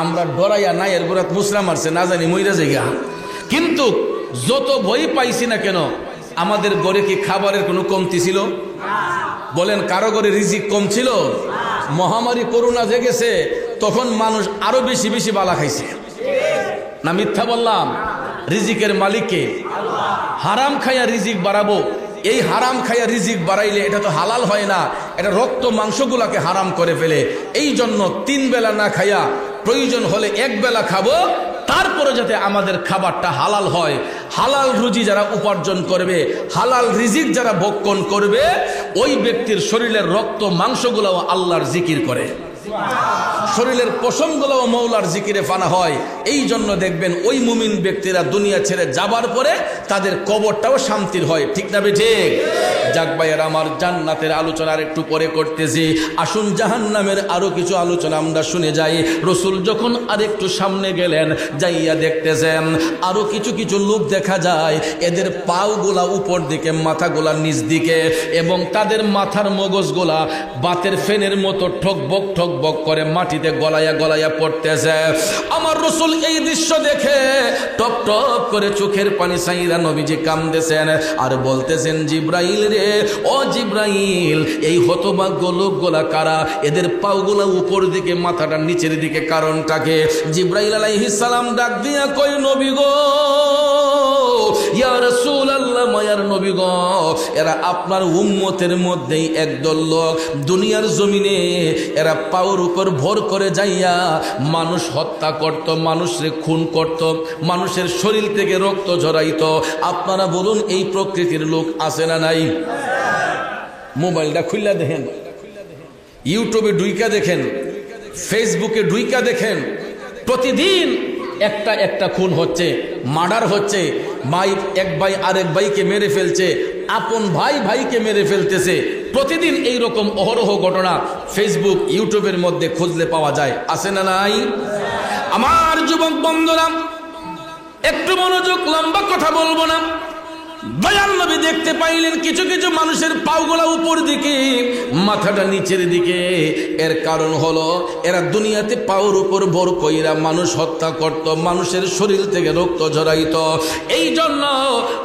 Speaker 1: আমরা ডরাইয়া নাই এর গোড়াত মুসরা মারছে, না জানি মইরা জায়গা। কিন্তু যত ভয় পাইছি না কেন, আমাদের ঘরে কি খাবারের কোনো কমতি ছিল? বলেন, কারো ঘরে রিজিক কম ছিল? মহামারী করোনা যে গেছে, তখন মানুষ আরো বেশি বেশি বালা খাইছে। না মিথ্যা বললাম? রিজিকের মালিক কে? হারাম খাইয়া রিজিক বাড়াবো, এই হারাম খাইয়া রিজিক বাড়াইলে এটা তো হালাল হয় না, এটা রক্ত মাংসগুলাকে হারাম করে ফেলে। এই জন্য 3 বেলা না খাইয়া প্রয়োজন হলে 1 বেলা খাবো, তারপরে যাতে আমাদের খাবারটা হালাল হয়। হালাল রুজি যারা উপার্জন করবে, হালাল রিজিক যারা ভক্ষণ করবে, ওই ব্যক্তির শরীরের রক্ত মাংসগুলোও আল্লাহর জিকির করে, শরীরের পশমগুলোও মৌলার জিকিরে ফানা হয়। এই জন্য দেখবেন ওই মুমিন ব্যক্তিরা দুনিয়া ছেড়ে যাবার পরে তাদের কবরটাও শান্তির হয়। ঠিক না ঠিক? যাক ভাইয়েরা আমার, জান্নাতের আলোচনা আর একটু পরে করতেছি, আসুন জাহান্নামের আরো কিছু আলোচনা আমরা শুনে যাই। রসুল যখন আরেকটু সামনে গেলেন, যাইয়া দেখতেছেন আরো কিছু কিছু লোক দেখা যায়, এদের পাওগুলা উপর দিকে, মাথাগুলা নিচ দিকে, এবং তাদের মাথার মগজগুলা বাতের ফেনের মতো ঠকবক ঠকবক করে মাটিতে গলায়া গলায়া পড়তেছে। আমার রসুল এই দৃশ্য দেখে টপ টপ করে চোখের পানি সাইরা নবীজি কাঁদতেছেন আর বলতেছেন, জিব্রাইল রে, ও জিব্রাইল, এই হতভাগ্য লোকগুলা কারা? এদের পাওগুলা উপর দিকে, মাথাটা নিচের দিকে, কারণটাকে? জিব্রাইল আলাইহিস সালাম ডাক দিয়া কই, নবী গো, ইয়া রাসূলুল্লাহ, মায়ার নবী গো, এরা আপনার উম্মতের মধ্যেই একদল লোক, দুনিয়ার জমিনে এরা পাওর উপর ভর করে যাইয়া মানুষ হত্যা করত, মানুষরে খুন করত, মানুষের শরীর থেকে রক্ত ঝরাইত। আপনারা বলুন, এই প্রকৃতির লোক আছে না নাই? মোবাইলটা খুললা দেখেন, ইউটিউবে ঢুইকা দেখেন, ফেসবুকে ঢুইকা দেখেন, প্রতিদিন একটা একটা খুন হচ্ছে, মার্ডার হচ্ছে, ভাই এক ভাই আরেক ভাইকে মেরে ফেলছে, আপন ভাই ভাইকে মেরে ফেলতেছে। প্রতিদিন এই রকম অহরহ ঘটনা ফেসবুক ইউটিউবের মধ্যে খুঁজলে পাওয়া যায়, আছে না নাই? আমার যুবক বন্ধুরা, একটু মনোযোগ, লম্বা কথা বলবো না। দয়াল নবী দেখতে পাইলেন কিছু কিছু মানুষের পাওগুলা উপর দিকে, মাথাটা নিচের দিকে। এর কারণ হলো এরা দুনিয়াতে পাওর উপর ভর কইরা মানুষ হত্যা করত, মানুষের শরীর থেকে রক্ত ঝরাইত। এই জন্য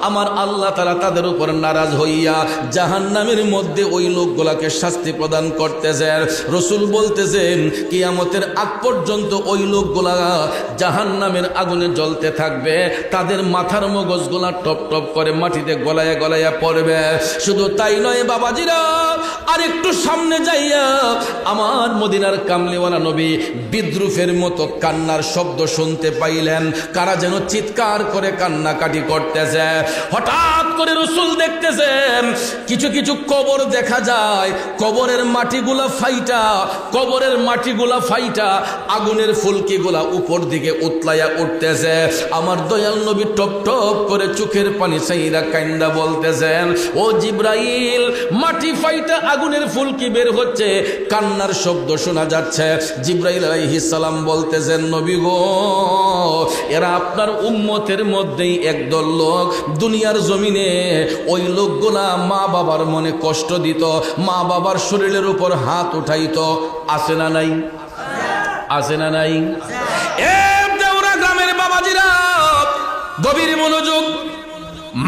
Speaker 1: আমার আল্লাহ তাআলা তাদের উপর নারাজ হইয়া জাহান্নামের মধ্যে ওই লোকগুলাকে শাস্তি প্রদান করতেছেন। রাসূল বলতেছেন, কিয়ামতের আগ পর্যন্ত ওই লোকগুলা জাহান্নামের আগুনে জ্বলতে থাকবে, তাদের মাথার মগজগুলা টপ টপ করে মাটিতে গলায়া গলায়া পড়বে। শুধু তাই নয় বাবাজিরা, আর একটু সামনে যাইয়া আমার মদিনার কামলিওয়ালা নবী বিদ্রুফের মতো কান্নার শব্দ শুনতে পাইলেন। কারা যেন চিৎকার করে কান্নাকাটি করতেছে। হঠাৎ করে রাসূল দেখতেছেন কিছু কিছু কবর দেখা যায়, কবরের মাটিগুলা ফাইটা আগুনের ফুলকিগুলা উপর দিকে উতলাইয়া উঠতেছে। আমার দয়াল নবী টপ টপ করে চোখের পানি চাইরা কাইন্দা বলতেছেন, ও জিব্রাইল, মাটি ফাইটা আগুনের ফুলকি বের হচ্ছে, কান্নার শব্দ শোনা যাচ্ছে। জিব্রাইল আলাইহিস সালাম বলতেছেন, নবী গো, এরা আপনার উম্মতের মধ্যেই একদল লোক, দুনিয়ার জমিনে ওই লোকগুলা মা বাবার মনে কষ্ট দিত, মা বাবার শরীরের উপর হাত উঠাইত। আছে না নাই? আছে না নাই? এ দেওরা গ্রামের বাবাজিরা, গভীর মনোযোগ।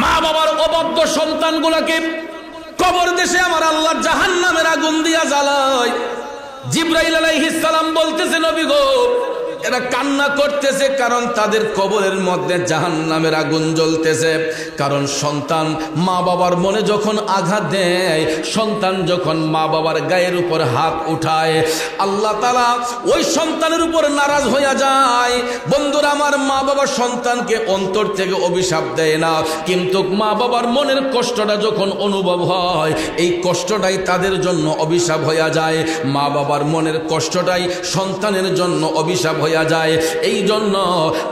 Speaker 1: মা বাবার অবাধ্য সন্তানগুলাকে কবর দেশে আমার আল্লাহ জাহান্নামের আগুন দিয়া জ্বালায়। জিব্রাইল আলাইহিস সালাম বলতেছে, নবী গো, এরা কান্না করতেছে কারণ তাদের কবরের মধ্যে জাহান্নামের আগুন জ্বলতেছে। কারণ সন্তান মা বাবার মনে যখন আঘাত দেয়, সন্তান যখন মা বাবার গায়ের উপর হাত উঠায়, আল্লাহ তাআলা ওই সন্তানের উপর নারাজ হয়ে যায়। বন্ধুরা আমার, মা বাবা সন্তানকে অন্তর থেকে অভিশাপ দেয় না, কিন্তু মা বাবার মনের কষ্টটা যখন অনুভব হয়, এই কষ্টটাই তাদের জন্য অভিশাপ হয়ে যায়। মা বাবার মনের কষ্টটাই সন্তানের জন্য অভিশাপ হয়ে যায়। এই জন্য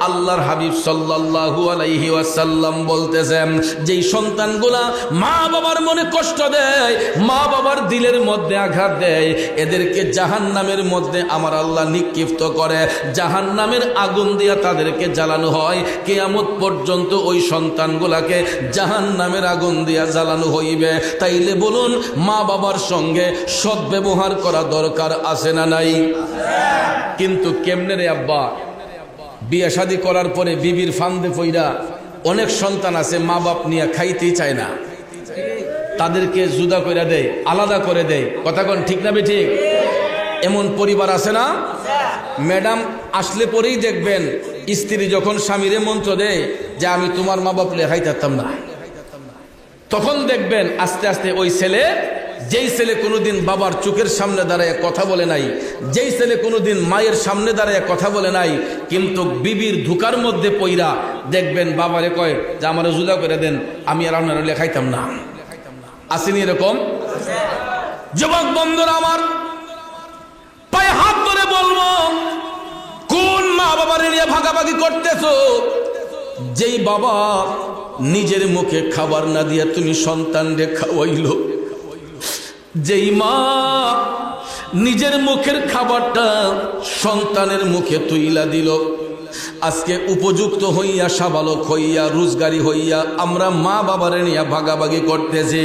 Speaker 1: আল্লাহর হাবিব সাল্লাল্লাহু আলাইহি ওয়াসাল্লাম বলতেছেন, যেই সন্তানগুলা মা বাবার মনে কষ্ট দেয়, মা বাবার দিলের মধ্যে আঘাত দেয়, এদেরকে জাহান্নামের মধ্যে আমার আল্লাহ নিক্ষিপ্ত করে, জাহান্নামের আগুন দিয়ে তাদেরকে জ্বালানো হয়। কিয়ামত পর্যন্ত ওই সন্তানগুলাকে জাহান্নামের আগুন দিয়ে জ্বালানো হইবে। তাইলে বলুন, মা বাবার সঙ্গে সদ্ব্যবহার করা দরকার আছে না নাই? কিন্তু কেমনে রে আব্বা, বিয়ে শাদী করার পরে বিবির ফান্দে পইরা অনেক সন্তান আছে মা বাপ নিয়ে খাইতেই চায় না, তাদেরকে জুদা করে দেয়, আলাদা করে দেয়। কথা কোন ঠিক না ঠিক? এমন পরিবার আছে না? ম্যাডাম আসলে পরেই দেখবেন স্ত্রী যখন স্বামীরে মন্ত্র দেয় যে আমি তোমার মা বাপ লে খাইতাম না, তখন দেখবেন আস্তে আস্তে ওই ছেলে যেই ছেলে কোনোদিন বাবার চোখের সামনে দাঁড়ায় কথা বলে নাই, যেই ছেলে কোনোদিন মায়ের সামনে দাঁড়ায় কথা বলে নাই, কিন্তু বিবির ধোকার মধ্যে পইরা দেখবেন বাবারে কয় যে আমার জুদা করে দেন, আমি আর আপনারা লেখাইতাম না। আসেনি এরকম? যুবক বন্ধুরা আমার, পায়ে হাত ধরে বলবো, কোন মা বাবার নিয়ে ভাগাভাগি করতেছো? যেই বাবা নিজের মুখে খাবার না দিয়ে তুমি সন্তানরে খাওয়াইলো, যেই মা নিজের মুখের খাবারটা সন্তানের মুখে তুইলা দিল, আজকে উপযুক্ত হইয়া সাবালক হইয়া রোজগারি হইয়া আমরা মা বাবারে নিয়ে ভাগাভাগি করতেছি।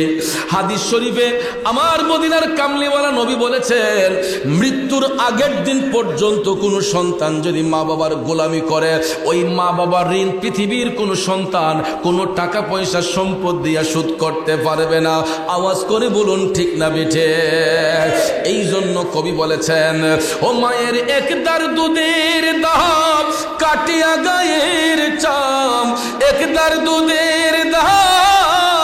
Speaker 1: হাদিস শরীফে আমার মদিনার কামলিওয়ালা নবী বলেছেন, মৃত্যুর আগের দিন পর্যন্ত কোনো সন্তান যদি মা বাবার গোলামি করে, ওই মা বাবার ঋণ পৃথিবীর কোনো সন্তান কোনো টাকা পয়সা সম্পদ দিয়া শোধ করতে পারবে না। আওয়াজ করে বলুন ঠিক না বেঠে? এই জন্য কবি বলেছেন, ও মায়ের একদার দুধের দাম কাটিয়া গায়ের চাম, একদার দুধের দাম,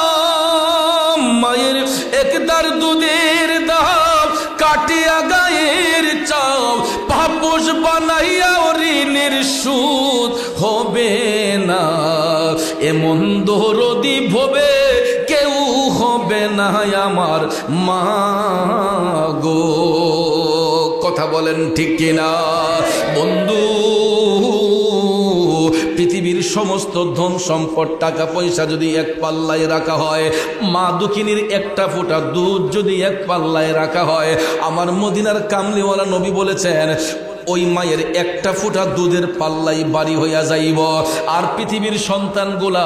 Speaker 1: মায়ের একদার দুধের দাম কাটিয়া গায়ের চাম, পাপোশ বানাইয়া ঋণের সুদ হবে না, এমন দরদি ভবে কেউ হবে না আমার মা গো। কথা বলেন ঠিক কিনা? বন্ধু, পৃথিবীর সমস্ত ধন সম্পদ টাকা পয়সা যদি এক পাল্লায় রাখা হয়, মা দুঃখিনীর একটা ফোঁটা দুধ যদি এক পাল্লায় রাখা হয়, আমার মদিনার কামলিওয়ালা নবী বলেছেন ওই মায়ের একটা ফোঁটা দুধের পাল্লাই বাড়ি হইয়া যাইব। আর পৃথিবীর সন্তানগুলা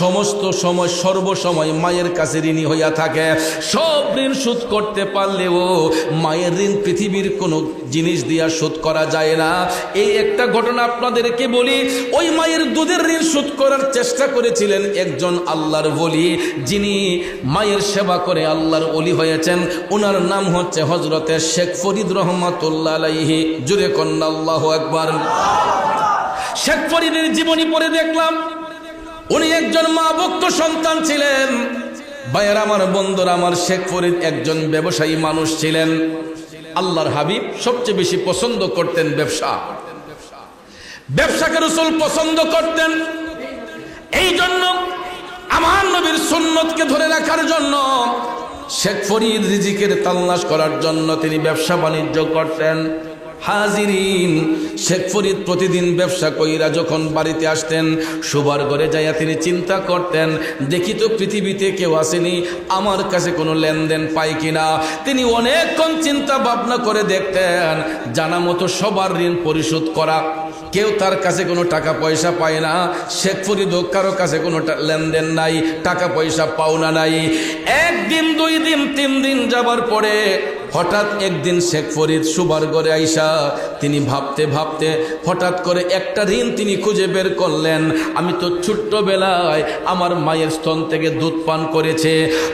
Speaker 1: সমস্ত সময় সর্বসময় মায়ের কাছে ঋণী হইয়া থাকে। সব ঋণ শোধ করতে পারলেও মায়ের ঋণ পৃথিবীর কোনো জিনিস দিয়া শোধ করা যায় না। এই একটা ঘটনা আপনাদেরকে বলি, ওই মায়ের দুধের ঋণ শোধ করার চেষ্টা করেছিলেন একজন আল্লাহর ওলি, যিনি মায়ের সেবা করে আল্লাহর ওলি হয়েছেন। ওনার নাম হচ্ছে হযরতে শেখ ফরিদ রহমাতুল্লাহ আলাইহি। জুড়ে কন্যা আল্লাহু আকবার। শেখ ফরিদের জীবনী পড়ে দেখলাম উনি একজন মা ভক্ত সন্তান ছিলেন। ভাইয়ের আমার, বন্ধুরা আমার, শেখ ফরিদ একজন ব্যবসায়ী মানুষ ছিলেন। আল্লাহর হাবিব সবচেয়ে বেশি পছন্দ করতেন ব্যবসা। ব্যবসাকে রাসূল পছন্দ করতেন। এই জন্য আমার নবীর সুন্নতকে ধরে রাখার জন্য শেখ ফরিদ রিজিকের তালাশ করার জন্য তিনি ব্যবসা বাণিজ্য করতেন। হাজিরিন, শেখ ফরিদ প্রতিদিন ব্যবসা কইরা যখন বাড়িতে আসতেন, শোবার ঘরে যাইয়া তিনি চিন্তা করতেন, দেখি তো পৃথিবীতে কেউ আসেনি, আমার কাছে কোনো লেনদেন পাই কিনা। তিনি অনেকক্ষণ চিন্তা ভাবনা করে দেখতেন, জানা মতো সবার ঋণ পরিশোধ করা, কেউ তার কাছে কোনো টাকা পয়সা পায় না। শেখ ফরিদও কারো কাছে কোনো লেনদেন নাই, টাকা পয়সা পাওনা নাই। একদিন, 2 দিন, 3 দিন যাবার পরে হঠাৎ একদিন শেখ ফরিদ সুবার ঘরে আইসা তিনি ভাবতে ভাবতে হঠাৎ করে একটা ঋণ তিনি খুঁজে বের করলেন। আমি তো ছোট্টবেলায় আমার মায়ের স্তন থেকে দুধ পান করেছে,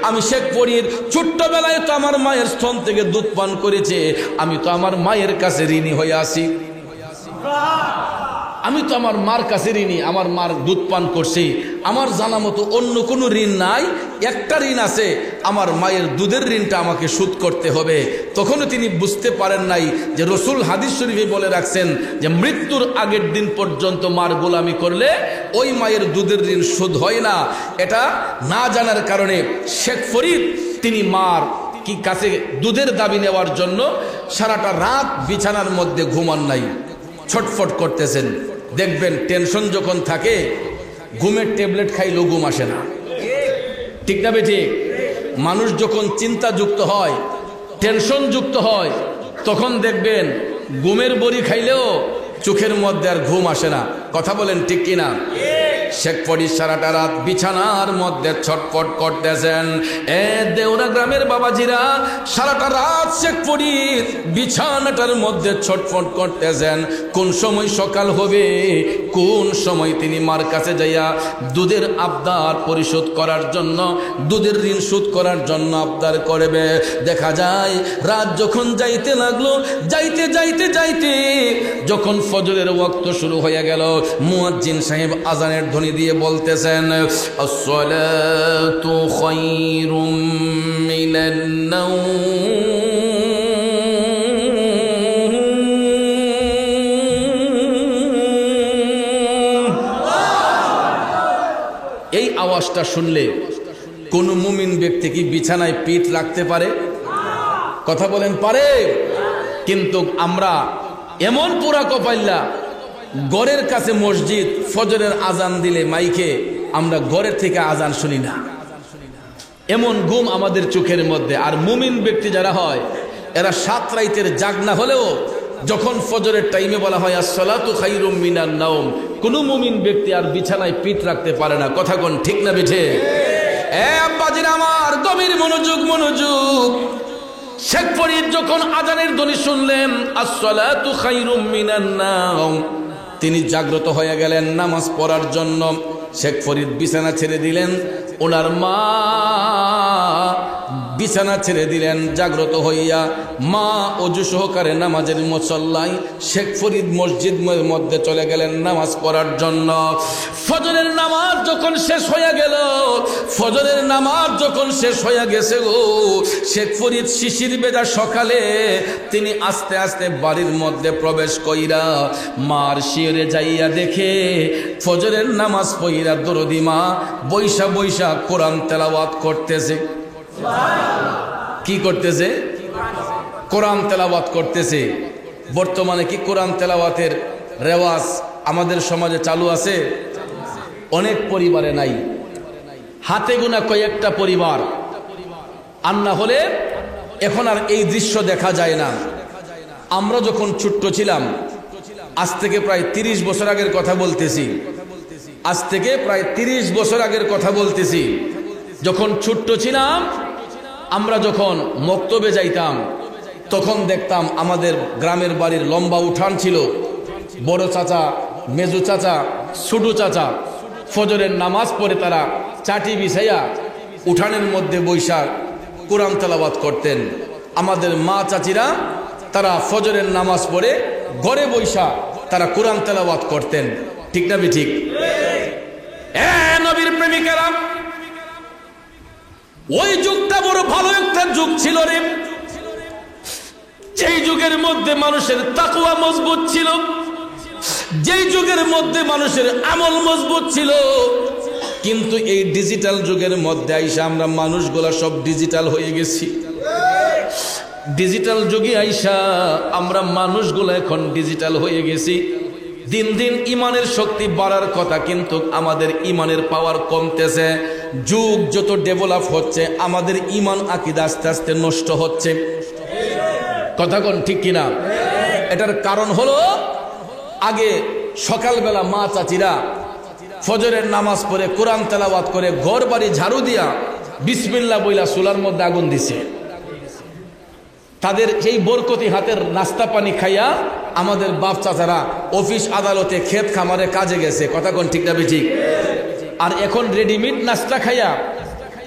Speaker 1: আমি শেখ ফরিদ ছোট্টবেলায় তো আমার মায়ের স্তন থেকে দুধ পান করেছে, আমি তো আমার মায়ের কাছে ঋণী হয়ে আসি, আমি তো আমার মার কাছে ঋণী, আমার মার দুধ পান করছি, আমার জানা মতো অন্য কোনো ঋণ নাই, একটা ঋণ আছে, আমার মায়ের দুধের ঋণটা আমাকে শোধ করতে হবে। তখনও তিনি বুঝতে পারেন নাই যে রসুল হাদিস শরীফে বলে রাখছেন যে মৃত্যুর আগের দিন পর্যন্ত মার গোলামি করলে ওই মায়ের দুধের ঋণ শোধ হয় না। এটা না জানার কারণে শেখ ফরিদ তিনি মার কি কাছে দুধের দাবি নেওয়ার জন্য সারাটা রাত বিছানার মধ্যে ঘুমান নাই, ছটফট করতেছেন। দেখবেন টেনশন যখন থাকে, ঘুমের ট্যাবলেট খাইলেও ঘুম আসে না, ঠিক না বেঠিক? মানুষ যখন চিন্তাযুক্ত হয়, টেনশন যুক্ত হয়, তখন দেখবেন ঘুমের বড়ি খাইলেও চোখের মধ্যে আর ঘুম আসে না। কথা বলেন ঠিক কিনা? শেখ ফরিদ সারাটা রাত বিছানার মধ্যে ছটফট করতেছেন। দেওরা গ্রামের বাবাজিরা, সারাটা রাত শেখ ফরিদ বিছানাটার মধ্যে ছটফট করতেছেন। কোন সময় সকাল হবে, কোন সময় তিনি মার কাছে যাইয়া দুধের আবদার পরিশোধ করার জন্য, দুধের ঋণ শোধ করার জন্য আবদার করবে। দেখা যায় রাত যখন যাইতে লাগলো, যাইতে যাইতে যাইতে যখন ফজরের ওয়াক্ত শুরু হয়ে গেল, মুয়াজ্জিন সাহেব আজানের ধ্বনি দিয়ে বলতেছেন, আসসালাতু খায়রুম মিনান নাওম। এই আওয়াজটা শুনলে কোন মুমিন ব্যক্তি কি বিছানায় পিঠ রাখতে পারে? কথা বলেন, পারে? কিন্তু আমরা এমন পুরা কপাইল্লা, গড়ের কাছে মসজিদ, ফজরের আজান দিলে মাইকে আমরা গড়ের থেকে আজান শুনি না, এমন ঘুম আমাদের চোখের মধ্যে। আর মুমিন ব্যক্তি যারা হয় এরা সাত রাইতের জাগ না হলেও যখন ফজরের টাইমে বলা হয় আসসালাতু খায়রুম মিনান নাওম, কোন মুমিন ব্যক্তি আর বিছানায় পিঠ রাখতে পারে না। কথা কোন ঠিক না বিঠে? আব্বাজির আমার, গভীর মনোযোগ, মনোযোগ। শেখ ফরিদ যখন আজানের ধ্বনি শুনলেন আসসালাতু খায়রুম মিনান নাওম, তিনি জাগ্রত হয়ে গেলেন নামাজ পড়ার জন্য। শেখ ফরিদ বিছানা ছেড়ে দিলেন, ওনার মা বিছানা ছেড়ে দিলেন, জাগ্রত হইয়া মা অজু সহকারে নামাজের মুসল্লায়, শেখ ফরিদ মসজিদ মধ্যে চলে গেলেন নামাজ পড়ার জন্য। ফজরের নামাজ যখন শেষ হয়ে গেল, ফজরের নামাজ যখন শেষ হয়ে গেছে গো, শেখ ফরিদ শিশির বেজা সকালে তিনি আস্তে আস্তে বাড়ির মধ্যে প্রবেশ কইরা মার শিয়রে যাইয়া দেখে ফজরের নামাজ পড়িরা দরদি মা বৈশা বৈশা কোরআন তেলাওয়াত করতেছে। কি করতেছে? কোরআন তেলাওয়াত করতেছে। বর্তমানে কি কোরআন তেলাওয়াতের রেওয়াজ আমাদের সমাজে চালু আছে? অনেক পরিবারে নাই, হাতে গোনা কয়েকটা পরিবার। আর না হলে এখন আর এই দৃশ্য দেখা যায় না। আমরা যখন ছোট্ট ছিলাম, আজ থেকে প্রায় 30 বছর আগের কথা বলতেছি, আজ থেকে প্রায় 30 বছর আগের কথা বলতেছি, যখন ছোট্ট ছিলাম আমরা যখন মক্তবে যাইতাম তখন দেখতাম আমাদের গ্রামের বাড়ির লম্বা উঠান ছিল, বড় চাচা, মেজু চাচা, ছোট চাচা ফজরের নামাজ পড়ে তারা চাটি বিছাইয়া উঠানের মধ্যে বৈশা কোরআন তেলাওয়াত করতেন। আমাদের মা চাচিরা তারা ফজরের নামাজ পড়ে ঘরে বৈশা তারা কোরআন তেলাওয়াত করতেন। ঠিক না ঠিক? নবীর প্রেমিকেরা, ওই যুগটা বড় ভালো একটা যুগ ছিল রে। যেই যুগের মধ্যে মানুষের তাকওয়া মজবুত ছিল, যেই যুগের মধ্যে মানুষের আমল মজবুত ছিল। কিন্তু এই ডিজিটাল যুগের মধ্যে আইসা আমরা মানুষগুলা সব ডিজিটাল হয়ে গেছি। ডিজিটাল যুগে আইসা আমরা মানুষগুলা এখন ডিজিটাল হয়ে গেছি। দিন দিন ইমানের শক্তি বাড়ার কথা, কিন্তু আমাদের ইমানের পাওয়ার কমতেছে। যুগ যত ডেভেলপ হচ্ছে আমাদের ইমান আকীদা আস্তে আস্তে নষ্ট হচ্ছে। কথা কোন ঠিক কিনা? এটার কারণ হলো, আগে সকালবেলা মা চাচিরা ফজরের নামাজ পড়ে কোরআন তেলাওয়াত করে ঘর বাড়ি ঝাড়ু দিয়া বিসমিল্লাহ বইলা চুলার মধ্যে আগুন দিছে। তাদের সেই বরকতি হাতের নাস্তা পানি খাইয়া আমাদের বাপ চাচারা অফিস আদালতে ক্ষেত খামারে কাজে গেছে। কথা কোন ঠিক না ঠিক? আর এখন রেডিমেড নাস্তা খাইয়া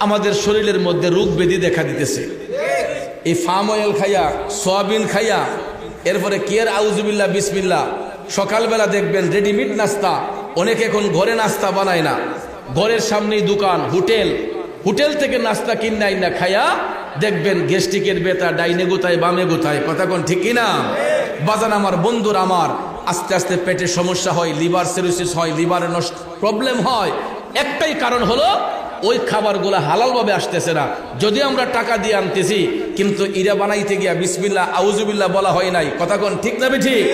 Speaker 1: আমাদের শরীরের মধ্যে রোগ ব্যাধি দেখা দিতেছে। এই ফার্ম অয়েল খাইয়া, সয়াবিন খাইয়া, এরপরে কেয়ার আউজুবিল্লাহ বিসমিল্লাহ। সকালবেলা দেখবেন রেডিমেড নাস্তা, অনেকে এখন ঘরে নাস্তা বানায় না, ঘরের সামনেই দোকান, হোটেল, হোটেল থেকে নাস্তা কিনাই না খাইয়া দেখবেন গ্যাস্ট্রিকের ব্যথা, ডাইনে গুতায় বামে গুতায়। কথা কোন ঠিক কিনা? বাজান আমার, বন্ধুর আমার, আস্তে আস্তে পেটের সমস্যা হয়, লিভার সিরোসিস হয়, লিভারের নষ্ট প্রবলেম হয়। একটাই কারণ হলো ওই খাবারগুলো হালালভাবে আসতেছে না। যদি আমরা টাকা দিয়ে আনতেছি, কিন্তু ইরা বানাইতে গিয়া বিসমিল্লাহ আউজুবিল্লাহ বলা হয় নাই। কথা কোন ঠিক না ঠিক?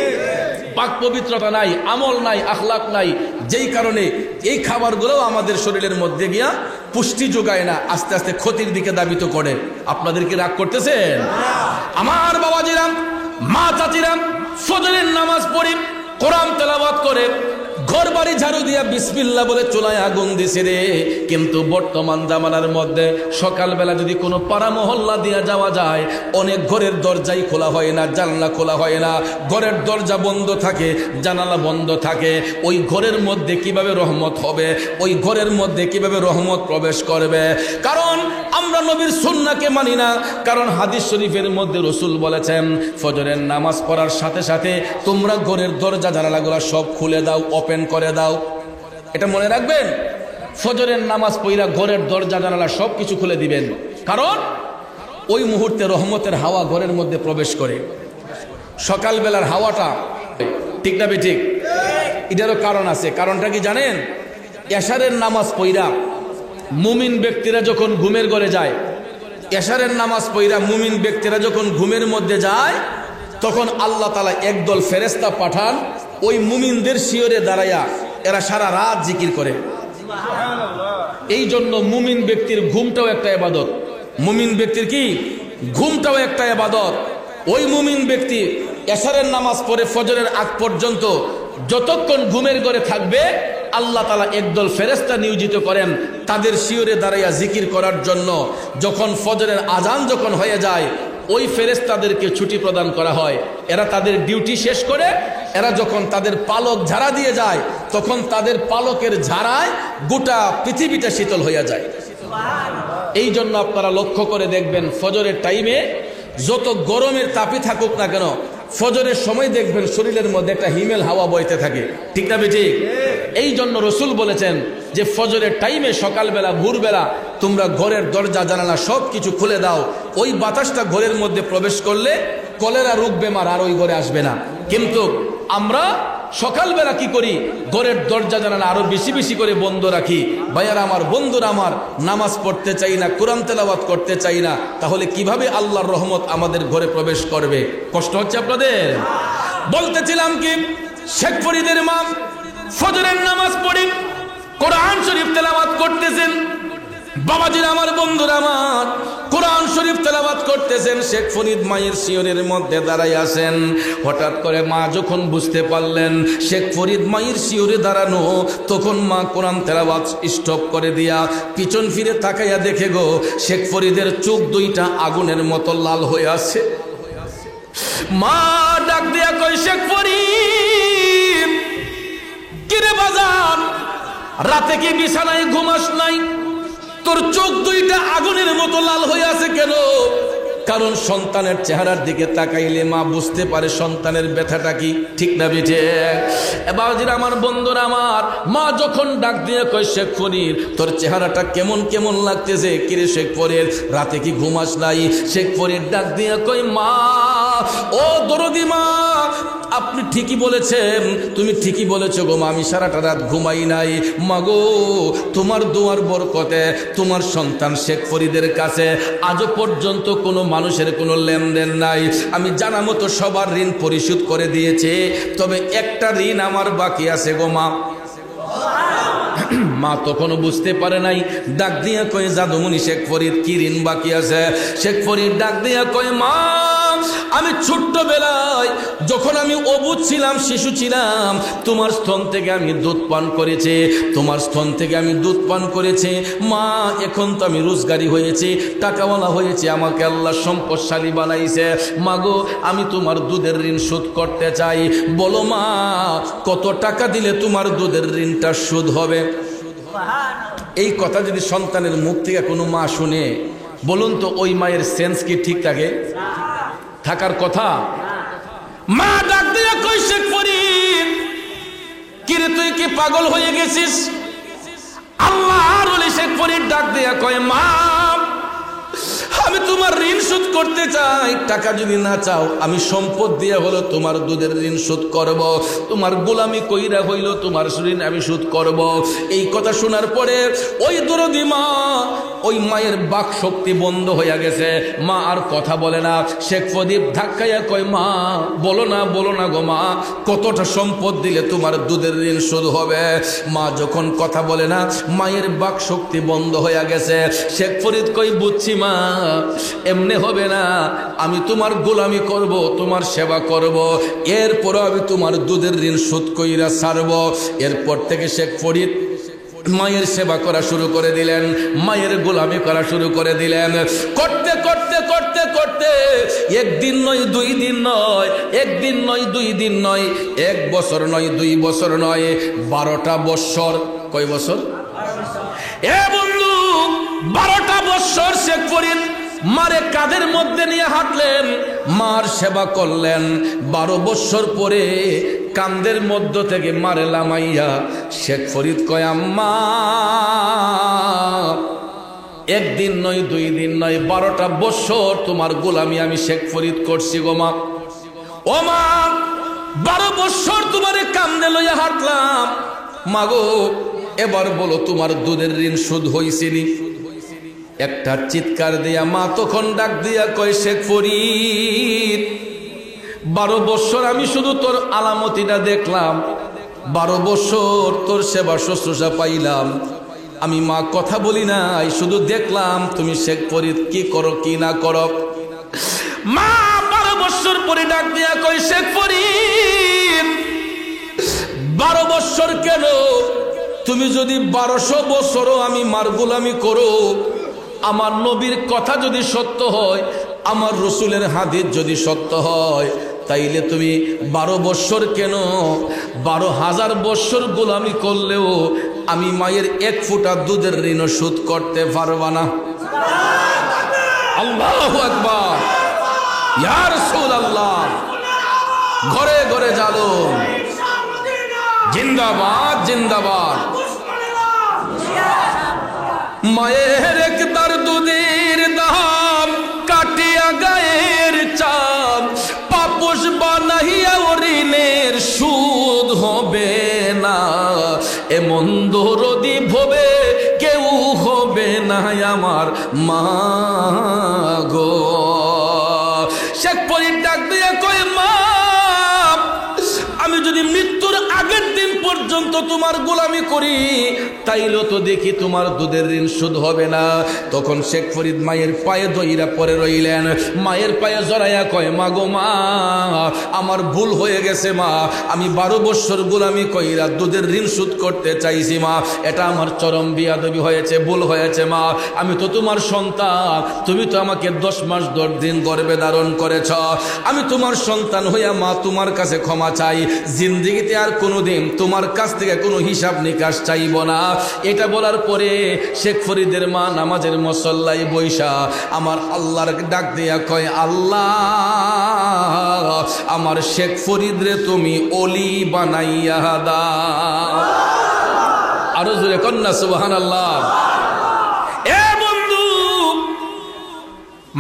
Speaker 1: পাক পবিত্রতা নাই, আমল নাই, আখলাক নাই, যেই কারণে এই খাবারগুলো আমাদের শরীরের মধ্যে গিয়া পুষ্টি যোগায় না, আস্তে আস্তে ক্ষতির দিকে ধাবিত করে। আপনাদের কি রাগ করতেছেন? আমার বাবাজিরা, মা চাচিরা ফজরের নামাজ পড়ে কোরআন তেলাওয়াত করে ঘর বাড়ি ঝাড়ু দিয়া বিসমিল্লাহ বলে চুলায় আগুন দিছে রে। কিন্তু বর্তমান জামানার মধ্যে সকালবেলা যদি কোনো পাড়া মহল্লা দিয়া যাওয়া যায়, অনেক ঘরের দরজাই খোলা হয় না, জানলা খোলা হয় না, ঘরের দরজা বন্ধ থাকে, জানালা বন্ধ থাকে। ওই ঘরের মধ্যে কিভাবে রহমত হবে? ওই ঘরের মধ্যে কিভাবে রহমত প্রবেশ করবে? কারণ আমরা নবীর সুন্নাহকে মানি না। কারণ হাদিস শরীফের মধ্যে রাসূল বলেছেন, ফজরের নামাজ পড়ার সাথে সাথে তোমরা ঘরের দরজা জানালাগুলো সব খুলে দাও, ওপেন করে দাও। এটা মনে রাখবেন, ফজরের নামাজ পড়া ঘরের দরজা জানালা সব কিছু খুলে দিবেন। কারণ ওই মুহূর্তে রহমতের হাওয়া ঘরের মধ্যে প্রবেশ করে। সকালবেলার হাওয়াটা, ঠিক না ঠিক? এটারও কারণ আছে। কারণটা কি জানেন? এশারের নামাজ পড়া মুমিন ব্যক্তিরা যখন ঘুমের ঘরে যায়, এশারের নামাজ পড়া মুমিন ব্যক্তিরা যখন ঘুমের মধ্যে যায়, তখন আল্লাহ তাআলা একদল ফেরেশতা পাঠান, ওই মুমিনদের শিয়রে দাঁড়াইয়া এরা সারা রাত জিকির করে। এই জন্য মুমিন ব্যক্তির ঘুমটাও একটা ইবাদত। মুমিন ব্যক্তির কি? ঘুমটাও একটা ইবাদত। ওই মুমিন ব্যক্তি এশারের নামাজ পড়ে ফজরের আগ পর্যন্ত যতক্ষণ ঘুমের ঘরে থাকবে, আল্লাহ তাআলা একদল ফেরেশতা নিয়োজিত করেন তাদের শিয়রে দাঁড়াইয়া জিকির করার জন্য। যখন ফজরের আজান যখন হয়ে যায়, ওই ফেরেশতাদেরকে ছুটি প্রদান করা হয়। এরা তাদের ডিউটি শেষ করে এরা যখন তাদের পালক ঝাড়া দিয়ে যায়, তখন তাদের পালকের ঝাড়ায় গোটা পৃথিবীটা শীতল হয়ে যায়। এই জন্য আপনারা লক্ষ্য করে দেখবেন, ফজরের টাইমে যত গরমের তাপই থাকুক না কেন, ফজরের সময় দেখবেন শরীরের মধ্যে একটা হিমেল হাওয়া বইতে থাকে, ঠিক না ঠিক? এই জন্য রাসূল বলেছেন যে ফজরের টাইমে সকালবেলা ভোরবেলা তোমরা ঘরের দরজা জানালা সব কিছু খুলে দাও। ওই বাতাসটা ঘরের মধ্যে প্রবেশ করলে কলেরা রোগ বেমার আর ওই ঘরে আসবে না। কিন্তু আমরা সকালবেলা কি করি? ঘরের দরজা জানালা আরো বেশি বেশি করে বন্ধ রাখি। ভাইয়ারা আমার, বন্ধুরা আমার, নামাজ পড়তে চাই না, কোরআন তেলাওয়াত করতে চাই না, তাহলে কিভাবে আল্লাহর রহমত আমাদের ঘরে প্রবেশ করবে? কষ্ট হচ্ছে আপনাদের? বলতেছিলাম কি, শেখ ফরিদের মা ফজরের নামাজ পড়ি কোরআন শরীফ তেলাওয়াত করতেছেন। বাবাজিরা আমার, বন্ধুরা আমার, কোরআন শরীফ তেলাওয়াত করতেছেন। শেখ ফরিদ মায়ের শিয়রের মধ্যে দাঁড়াই আছেন। হঠাৎ করে মা যখন বুঝতে পারলেন শেখ ফরিদ মায়ের শিয়রে দাঁড়ানো, তখন মা কোরআন তেলাওয়াত স্টপ করে দিয়া পিছন ফিরে তাকাইয়া দেখে গো, শেখ ফরিদের চোখ দুইটা আগুনের মতো লাল হয়ে আছে। মা ডাক দিয়া কই, শেখ ফরিদ, কিরে বাজান, রাতে কি বিছানায় ঘুমাস নাই? তোর চোখ দুইটা আগুনের মতো লাল হয়ে আছে কেন? কারণ সন্তানের চেহারার দিকে তাকাইলে মা বুঝতে পারে সন্তানের ব্যথাটা কি, ঠিক না বেঠে? বাবাজিরা আমার, বন্ধুরা আমার, মা যখন ডাক দিয়ে কয়, শেখ ফরিদ, তোর চেহারাটা কেমন কেমন লাগতেছে, কিরে শেখ ফরিদ, রাতে কি ঘুমাস নাই? শেখ ফরিদ ডাক দিয়ে কয়, মা, ও দরদি মা, আপনি ঠিকই বলেছেন, তুমি ঠিকই বলেছো গো মা, আমি সারাটা রাত ঘুমাই নাই। মাগো, তোমার দোয়ার বরকতে তোমার সন্তান শেখ ফরিদের কাছে আজও পর্যন্ত কোনো মানুষের কোনো লেনদেন নাই। আমি জানা মতো সবার ঋণ পরিশোধ করে দিয়েছে, তবে একটা ঋণ আমার বাকি আছে গো মা। মা তখনও বুঝতে পারে নাই। ডাক দিয়া কয়ে, জাদুমণি শেখ ফরিদ, কি ঋণ বাকি আছে? শেখ ফরিদ ডাক দিয়া কয়ে, মা, আমি ছোট্টবেলায় যখন আমি অবুঝ ছিলাম, শিশু ছিলাম, তোমার স্তন থেকে আমি দুধ পান করেছি, তোমার স্তন থেকে আমি দুধ পান করেছি। মা, এখন তো আমি রোজগারি হয়েছি, টাকাওয়ালা হয়েছি, আমাকে আল্লাহ সম্পদশালী বানাইছে। মাগো, আমি তোমার দুধের ঋণ শোধ করতে চাই। বলো মা, কত টাকা দিলে তোমার দুধের ঋণটা শোধ হবে? এই কথা যদি সন্তানের মুখ থেকে কোনো মা শুনে, বলুন তো ওই মায়ের সেন্স কি ঠিক থাকে? থাকার কথা? মা ডাক দিয়ে কই, শেখ ফরিদ, কিরে তুই কি পাগল হয়ে গেছিস? আল্লাহর ওলি শেখ ফরিদ ডাক দিয়ে কয়, মা, আমি তোমার ঋণ শোধ করতে চাই। টাকা যদি না চাও, আমি সম্পদ দিয়ে হলো তোমার দুধের ঋণ শোধ করব, তোমার গোলামি কইরা হইল তোমার ঋণ আমি শোধ করব। এই কথা শোনার পরে ওই দরদি মা, ওই মায়ের বাক শক্তি বন্ধ হয়ে গেছে। মা আর কথা বলে না। শেখ ফরিদ ধাক্কাইয়া কয়, মা, বলো না, বলো না গো মা, কতটা সম্পদ দিলে তোমার দুধের ঋণ শোধ হবে? মা যখন কথা বলে না, মায়ের বাক শক্তি বন্ধ হয়ে গেছে। শেখ ফরিদ কই, বুঝছি মা, এমনি হবে না, আমি তোমার গোলামি করব, তোমার সেবা করব, এরপর আমি তোমার দুধের ঋণ শোধ কইরা ছাড়ব। এরপর থেকে শেখ ফরিদ মায়ের সেবা করা শুরু করে দিলেন, মায়ের গোলামি করা শুরু করে দিলেন। করতে করতে করতে করতে একদিন নয়, 2 দিন নয়, একদিন নয়, 2 দিন নয়, 1 বছর নয়, 2 বছর নয়, 12টা বছর। কয় বছর? এ বন্ধু, 12টা বছর শেখ ফরিদ মারে কাঁধের মধ্যে নিয়ে হাঁটলেন, মার সেবা করলেন। 12 বছর পরে কাঁধের মধ্য থেকে মারে লামাইয়া শেখ ফরিদ কয়, আম্মা একদিন নয় 2 দিন নয় 12টা বছর তোমার গোলামি আমি শেখ ফরিদ করছি গো মা। ও মা 12 বছর তোমারে কাঁধে লইয়া হাঁটলাম, মাগো এবার বলো তোমার দুধের ঋণ শোধ হইছিনি? একটা চিৎকার দিয়া মা তখন ডাক দিয়া কয়, শেখ ফরিদ 12 বছর আমি শুধু তোর আলামতিটা দেখলাম, 12 বছর তোর সেবা শুশ্রূষা পাইলাম, আমি মা কথা বলি নাই, শুধু দেখলাম তুমি শেখ ফরিদ কি করো কি না করো। মা 12 বছর পরে ডাক দিয়া কয়, শেখ ফরিদ 12 বছর কেন? তুমি যদি 1200 বছরও আমি মার গোলামি করো, আমার নবীর কথা যদি সত্য হয়, আমার রসুলের হাদিস যদি সত্য হয়, তাইলে তুমি 12 বছর কেন 12,000 বছর গোলামি করলেও আমি মায়ের 1 ফোঁটা দুধের ঋণ শোধ করতে পারবা না। আল্লাহু আকবার, ইয়া রাসূলুল্লাহ। ঘরে ঘরে জালুম, জিন্দাবাদ জিন্দাবাদ। মায়ের একদার দুধের দাম কাটিয়া গায়ের চাপ, পাপোশ বানাইয়া ঋণের সুদ হবে না, এমন দরদি ভবে কেউ হবে না আমার মা গো। শেখ ফরিদ ডাক দিয়ে কয়, মা আমি যদি মৃত্যুর আগের দিন পর্যন্ত তোমার গোলামি করি, তাইলে তো দেখি তোমার দুধের ঋণ শোধ হবে না। তখন শেখ ফরিদ মায়ের পায়ে দইরা পরে রইলেন, মায়ের পায়ে জড়াইয়া কয়, মা গো মা আমার ভুল হয়ে গেছে মা, আমি 12 বছর গোলামি কইরা দুধের ঋণ শোধ করতে চাইছি মা, এটা আমার চরম বিয়াদবি হয়েছে, ভুল হয়েছে মা, আমি তো তোমার সন্তান, তুমি তো আমাকে 10 মাস 10 দিন গর্ভে ধারণ করেছ, আমি তোমার সন্তান হইয়া মা তোমার কাছে ক্ষমা চাই, জিন্দেগিতে আর কোনোদিন তোমার কাছ থেকে কোনো হিসাব নিকাশ চাইব না। এটা বলার পরে শেখ ফরিদের মা নামাজের মুসল্লায় বৈশা আমার আল্লাহর ডাক দিয়া কয়, আল্লাহ আমার শেখ ফরিদ রে তুমি ওলি বানাইয়া দাও। আরো জোরে কন্যা সুবহানাল্লাহ। এ বন্ধু,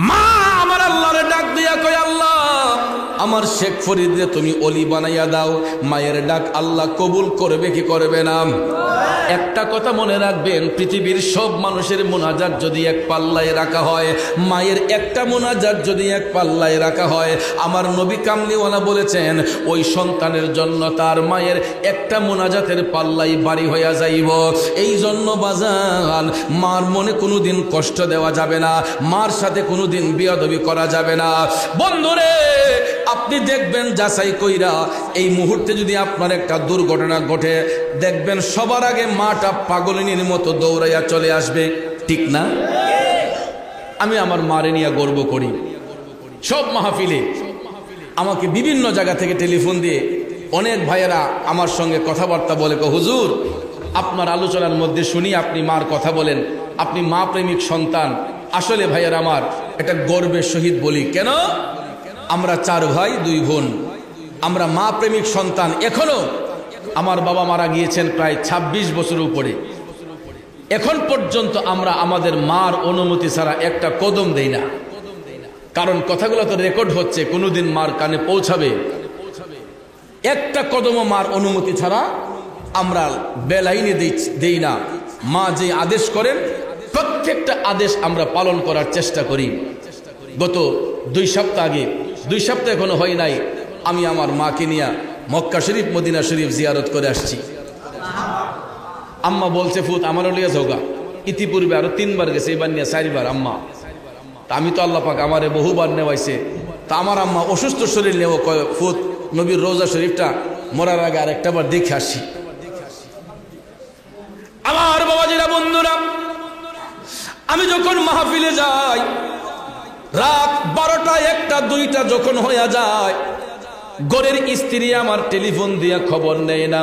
Speaker 1: মা আমার আল্লাহরে ডাক দিয়া কয়, আল্লাহ আমার শেখ ফরিদরে তুমি ওলি বানাইয়া দাও। মায়ের ডাক আল্লাহ কবুল করবে কি করবে না? একটা কথা মনে রাখবেন, পৃথিবীর সব মানুষের মুনাজাত যদি এক পাল্লায় রাখা হয়, মায়ের একটা মুনাজাত যদি এক পাল্লায় রাখা হয়, আমার নবী কামলিওয়ালা বলেছেন ওই সন্তানের জন্য তার মায়ের একটা মুনাজাতের পাল্লাই বাড়ি হইয়া যাইব। এই জন্য বাজান, মার মনে কোনোদিন কষ্ট দেওয়া যাবে না, মার সাথে কোনোদিন বিয়াদবি করা যাবে না। বন্ধুরে, আপনি দেখবেন যাচাই কইরা, এই মুহূর্তে যদি আপনার একটা দুর্ঘটনা ঘটে, দেখবেন সবার আগে মাটা পাগলিনীর মতো দৌড়াইয়া চলে আসবে, ঠিক না? আমি আমার মারে নিয়ে গর্ব করি। সব মাহফিলে আমাকে বিভিন্ন জায়গা থেকে টেলিফোন দিয়ে অনেক ভাইয়েরা আমার সঙ্গে কথাবার্তা বলে, হুজুর আপনার আলোচনার মধ্যে শুনি আপনি মার কথা বলেন, আপনি মা প্রেমিক সন্তান। আসলে ভাইয়েরা আমার এটা গর্বের সহিত বলি। কেন? আমরা 4 ভাই 2 বোন, আমরা মা প্রেমিক সন্তান। এখনো আমার বাবা মারা গিয়েছেন প্রায় 26 বছর উপরে, এখন পর্যন্ত আমরা আমাদের মার অনুমতি ছাড়া একটা কদম দেই না। কারণ কথাগুলো তো রেকর্ড হচ্ছে, কোনোদিন মার কানে পৌঁছাবে। একটা কদমও মার অনুমতি ছাড়া আমরা বেলাইনে দেই না। মা যে আদেশ করেন প্রত্যেকটা আদেশ আমরা পালন করার চেষ্টা করি। গত 2 সপ্তাহ আগে, 2 সপ্তাহ এখনো হয় নাই, আমি আমার মাকে নিয়ে মক্কা শরীফ মদিনা শরীফ জিয়ারত করে আসছি। আম্মা বলছে, ফুত আমারও লিয়া যাওগা। ইতিপূর্বে আরো 3 বার গেছে, এবার নিয়ে 4 বার আম্মা। তা আমি তো আল্লাহ পাক আমারে বহুবার নেওয়াইছে। তা আমার আম্মা অসুস্থ শরীর নেও, ফুত নবীর রোজা শরীফটা মরার আগে আর একটা বার দেখে আসি। আমার বাবাজিরা, বন্ধুরা, আমি যখন মাহফিলে যাই, রাত 12টা 1টা 2টা যখন হয়ে যায়, ঘরের স্ত্রী আমার টেলিফোন দিয়া খবর নেয় না,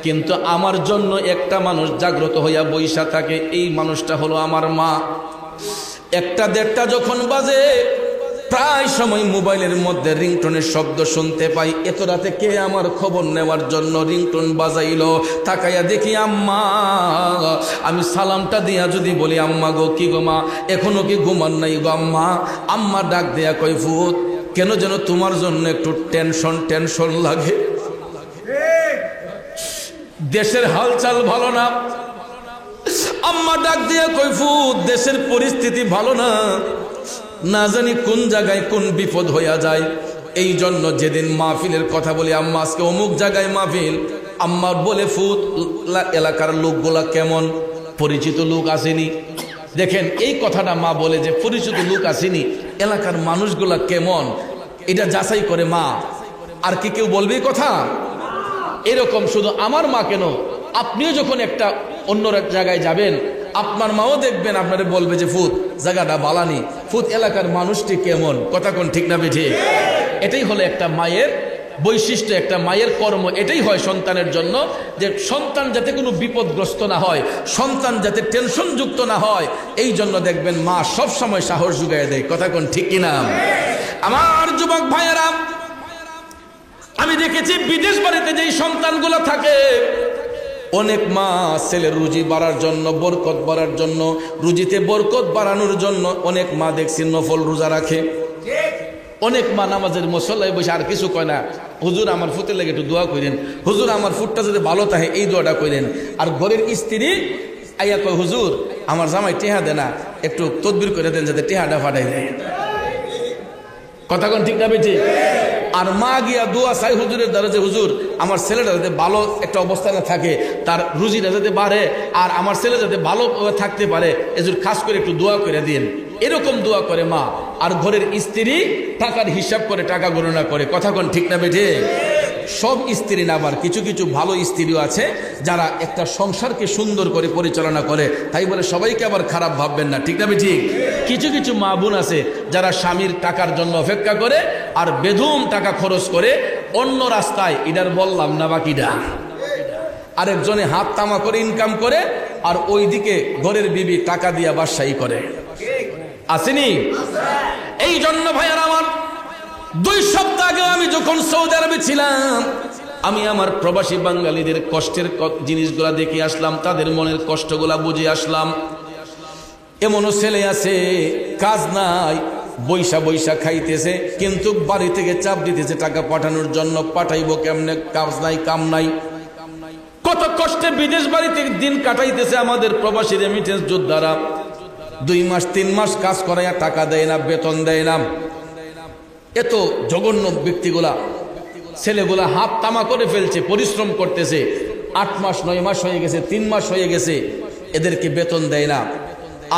Speaker 1: কিন্তু আমার জন্য একটা মানুষ জাগ্রত হইয়া বইসা থাকে, এই মানুষটা হলো আমার মা। 1টা-1:30 যখন বাজে, প্রায় সময় মোবাইলের মধ্যে রিংটোনের শব্দ শুনতে পাই। এত রাতে কে আমার খবর নেওয়ার জন্য রিংটোন বাজাইল? তাকাইয়া দেখি আম্মা। আমি সালামটা দিয়া যদি বলি, আম্মা গো, কি গো মা, এখনো কি ঘুমান নাই গো আম্মা? আম্মা ডাক দেয়া কই, ফুত, কেন যেন তোমার জন্য একটু টেনশন লাগে। দেশের হালচাল ভালো না। আম্মা ডাক দিয়া কই, ফুত, দেশের পরিস্থিতি ভালো না, না জানি কোন জায়গায় কোন বিপদ হইয়া যায়। এই জন্য যেদিন মাহফিলের কথা বলি, আম্মা আজকে অমুক জায়গায় মাহফিল, আম্মা বলে, ফুত, এলাকার লোকগুলা কেমন, পরিচিত লোক আসেনি? দেখেন, এই কথাটা মা বলে যে পরিচিত লোক আসেনি, এলাকার মানুষগুলা কেমন, এটা যাচাই করে মা। আর কি কেউ বলবে কথা? এরকম শুধু আমার মা কেন, আপনিও যখন একটা অন্য জায়গায় যাবেন, আপনার মাও দেখবেন আপনারে বলবে যে, ফুত, জায়গাটা বালানি, ফুত, এলাকার মানুষটি কেমন। কথা কোন ঠিক না বেঠে? এটাই হলো একটা মায়ের বৈশিষ্ট্য, একটা মায়ের কর্ম। এটাই হয় সন্তানের জন্য, যে সন্তান যাতে কোনো বিপদগ্রস্ত না হয়, সন্তান যাতে টেনশন যুক্ত না হয়, এই জন্য দেখবেন মা সব সময় সাহস জুগায় দেয়। কথা কোন ঠিক কিনা? আমার যুবক ভাইয়েরা, আমি দেখেছি বিদেশ বাড়িতে যেই সন্তানগুলো থাকে, অনেক মা ছেলের রুজি বাড়ার জন্য, বরকত বাড়ার জন্য, রুজিতে বরকত বাড়ানোর জন্য অনেক মা দেখছি নফল রোজা রাখে। অনেক মা নামাজের মুসল্লায় বসে আর কিছু কয় না, হুজুর আমার ফুতের লেগে একটু দোয়া করেন, হুজুর আমার ফুটটা যদি ভালো থাকে এই দোয়াটা করেন। আর ঘরের স্ত্রী আইয়া কয়, হুজুর আমার জামাই টেহা দেয় না, একটু তদবির করে দেন যাতে টেহাটা ফাটাই দেয়। কথা কোন ঠিক না বেঠি? আর মা গিয়া দোয়া চাই হুজুরের দ্বারা, যে হুজুর আমার ছেলেটা যাতে ভালো একটা অবস্থানে থাকে, তার রুজিটা যাতে বাড়ে, আর আমার ছেলে যাতে ভালো থাকতে পারে, এজন্য খাস করে একটু দোয়া করে দিন। এরকম দোয়া করে মা। আর ঘরের স্ত্রী টাকার হিসাব করে, টাকা গণনা করে। কথা কোন ঠিক না বেঠে? সব স্ত্রী না, আবার কিছু কিছু ভালো স্ত্রীও আছে যারা একটা সংসারকে সুন্দর করে পরিচালনা করে। তাই বলে সবাইকে আবার খারাপ ভাববেন না, ঠিক না বেঠিক? কিছু কিছু মা বোন আছে যারা স্বামীর টাকার জন্য অপেক্ষা করে আর বেধুম টাকা খরচ করে অন্য রাস্তায়, এটার বললাম না বাকিটা, আরেকজনে হাত তামা করে ইনকাম করে, আর ওইদিকে ঘরের বিবি টাকা দিয়া বাদশাহী করে। আসেনি? এই জন্য ভাইয়ার আমার, 2 সপ্তাহ আগে আমি যখন সৌদি আরবে ছিলাম, আমি আমার প্রবাসী বাঙালিদের কষ্টের জিনিসগুলা দেখে আসলাম, তাদের মনের কষ্টগুলা বুঝে আসলাম। এমনও ছেলে আছে কাজ নাই, বৈশা বৈশা খাইতেছে, কিন্তু বাড়ি থেকে চাপ দিতেছে টাকা পাঠানোর জন্য। পাঠাইবো কেমনে? কাজ নাই, কাম নাই। কত কষ্টে বিদেশ বাড়িতে দিন কাটাইতেছে আমাদের প্রবাসী রেমিটেন্স যোদ্ধারা। 2 মাস 3 মাস কাজ করাইয়া টাকা দেয় না, বেতন দেয় না। এত জঘন্য ব্যক্তিগুলা, ছেলেগুলা হাত তামা করে ফেলছে, পরিশ্রম করতেছে, 8 মাস 9 মাস হয়ে গেছে, 3 মাস হয়ে গেছে, এদেরকে বেতন দেয় না।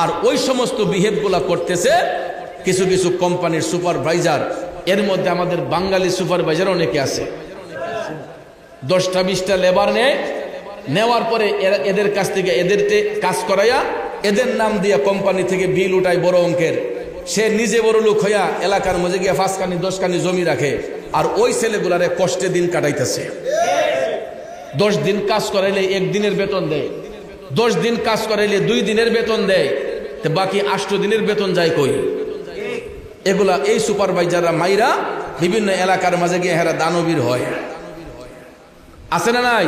Speaker 1: আর ওই সমস্ত বিহেভগুলা করতেছে কিছু কিছু কোম্পানির সুপারভাইজার। এর মধ্যে আমাদের বাঙালি সুপারভাইজার অনেকে আছে। 10টা 20টা লেবার নেয়, নেওয়ার পরে এদের কাছ থেকে এদেরকে কাজ করাইয়া এদের নাম দিয়া কোম্পানি থেকে বিল উঠায় বড় অঙ্কের। সে নিজে বড় লোক হইয়া এলাকার মধ্যে গিয়া 5 কানি 10 কানি জমি রাখে, আর ওই ছেলেগুলারে কষ্টে দিন কাটাইতেছে। 10 দিন কাজ করাইলে 1 দিনের বেতন দেয়, 10 দিন কাজ করাইলে 2 দিনের বেতন দেয়, তো বাকি 8 দিনের বেতন যায় কই? এগুলা এই সুপারভাইজাররা মাইরা বিভিন্ন এলাকার মাঝে গিয়ে হেরা দানবীর হয়। আছে না নাই?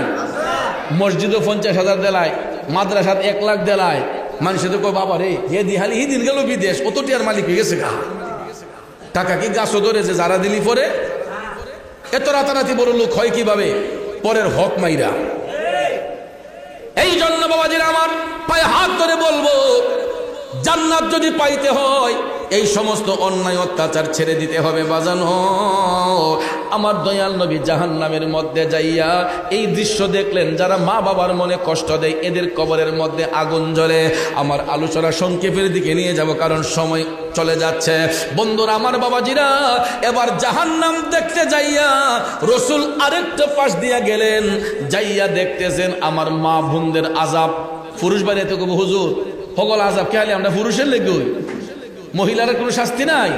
Speaker 1: মসজিদও 50,000 দেলায়, মাদ্রাসাত 1 লাখ দেলায়। মানুষের তো কই, বাবা রে, হে দিহালি হি দিন গেল বিদেশ, অতটি আর মালিক হয়ে গেছে গা। টাকা কি গাছও ধরেছে যারা দিলি পরে? এত রাতারাতি বড় লোক হয় কিভাবে? পরের হক মাইরা। এই জন্য বাবাজিরা আমার, পায়ে হাত ধরে বলবো, জান্নাত যদি পাইতে হয় এই সমস্ত অন্যায় অত্যাচার ছেড়ে দিতে হবে বাজানো। আমার দয়াল নবী জাহান্নামের মধ্যে যাইয়া এই দৃশ্য দেখলেন, যারা মা বাবার মনে কষ্ট দেয় এদের কবরের মধ্যে আগুন জ্বলে। আমার আলোচনা সংক্ষেপের দিকে নিয়ে যাব, কারণ সময় চলে যাচ্ছে। বন্ধুরা আমার, বাবাজিরা, এবার জাহান্নাম দেখতে যাইয়া রসুল আরেকটা পাশ দিয়া গেলেন, যাইয়া দেখতেছেন আমার মা বোনদের আযাব। পুরুষ বাড়িতে কব, হুজুর সকল আযাব খেয়ালি আমরা পুরুষের লেগে, মহিলার কোনো শাস্তি নাই।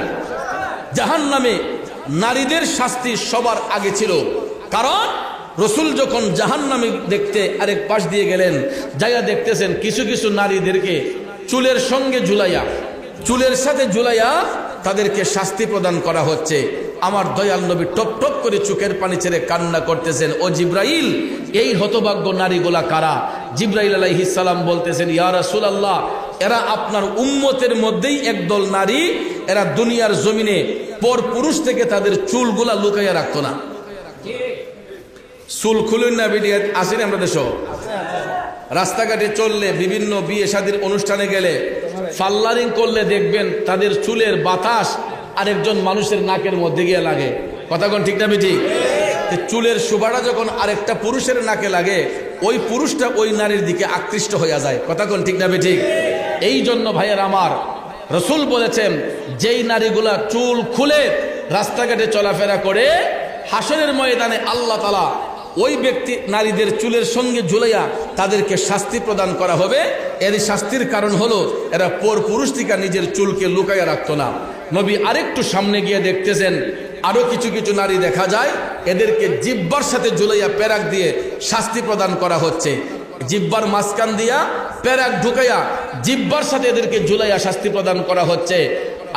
Speaker 1: জাহান্নামে নারীদের শাস্তি সবার আগে ছিল, কারণ রসুল যখন জাহান্নামে দেখতে আরেক পাশ দিয়ে গেলেন, জায়গা দেখতেছেন কিছু কিছু নারীদেরকে চুলের সঙ্গে ঝুলাইয়া, চুলের সাথে ঝুলাইয়া তাদেরকে শাস্তি প্রদান করা হচ্ছে। আমার দয়াল নবী টপ টপ করে চোখের পানি ছেড়ে কান্না করতেছেন, ও জিব্রাইল, এই হতভাগ্য নারীগুলা কারা? জিব্রাইল আলাইহিস সালাম বলতেছেন, ইয়া রাসূলুল্লাহ, এরা আপনার উম্মতের মধ্যেই একদল নারী, এরা দুনিয়ার জমিনে পর পুরুষ থেকে তাদের চুলগুলা লুকাইয়া রাখতো না। চুল খুলুন না ভিডিও আসেনি আমরা দেশ, রাস্তাঘাটে চললে, বিভিন্ন বিয়ে শাদীর অনুষ্ঠানে গেলে, ফাল্লারিং করলে দেখবেন তাদের চুলের বাতাস আরেকজন মানুষের নাকের মধ্যে গিয়ে লাগে। কথা কোন ঠিক না বেঠি? চুলের সুবাটা যখন আরেকটা পুরুষের নাকে লাগে, ওই পুরুষটা ওই নারীর দিকে আকৃষ্ট হয়ে যায়। কথা কোন ঠিক না বেঠি? এই জন্য ভাইয়ের আমার, রসুল বলেছেন, যেই নারীগুলা চুল খুলে রাস্তাঘাটে চলাফেরা করে, হাসরের ময়দানে আল্লাহ তাআলা ওই ব্যক্তি নারীদের চুলের সঙ্গে ঝুলাইয়া তাদেরকে শাস্তি প্রদান করা হবে। এর শাস্তির কারণ হলো এরা পর পুরুষ থেকে নিজের চুলকে লুকাইয়া রাখতো না। নবী আরেকটু সামনে গিয়ে দেখতেছেন, আরো কিছু কিছু নারী দেখা যায়, এদেরকে জিহ্বার সাথে ঝুলাইয়া পেরাক দিয়ে শাস্তি প্রদান করা হচ্ছে। জিহ্বার মাঝখান দিয়া পেরাক ঢুকাইয়া জিহ্বার সাথে এদেরকে ঝুলাইয়া শাস্তি প্রদান করা হচ্ছে।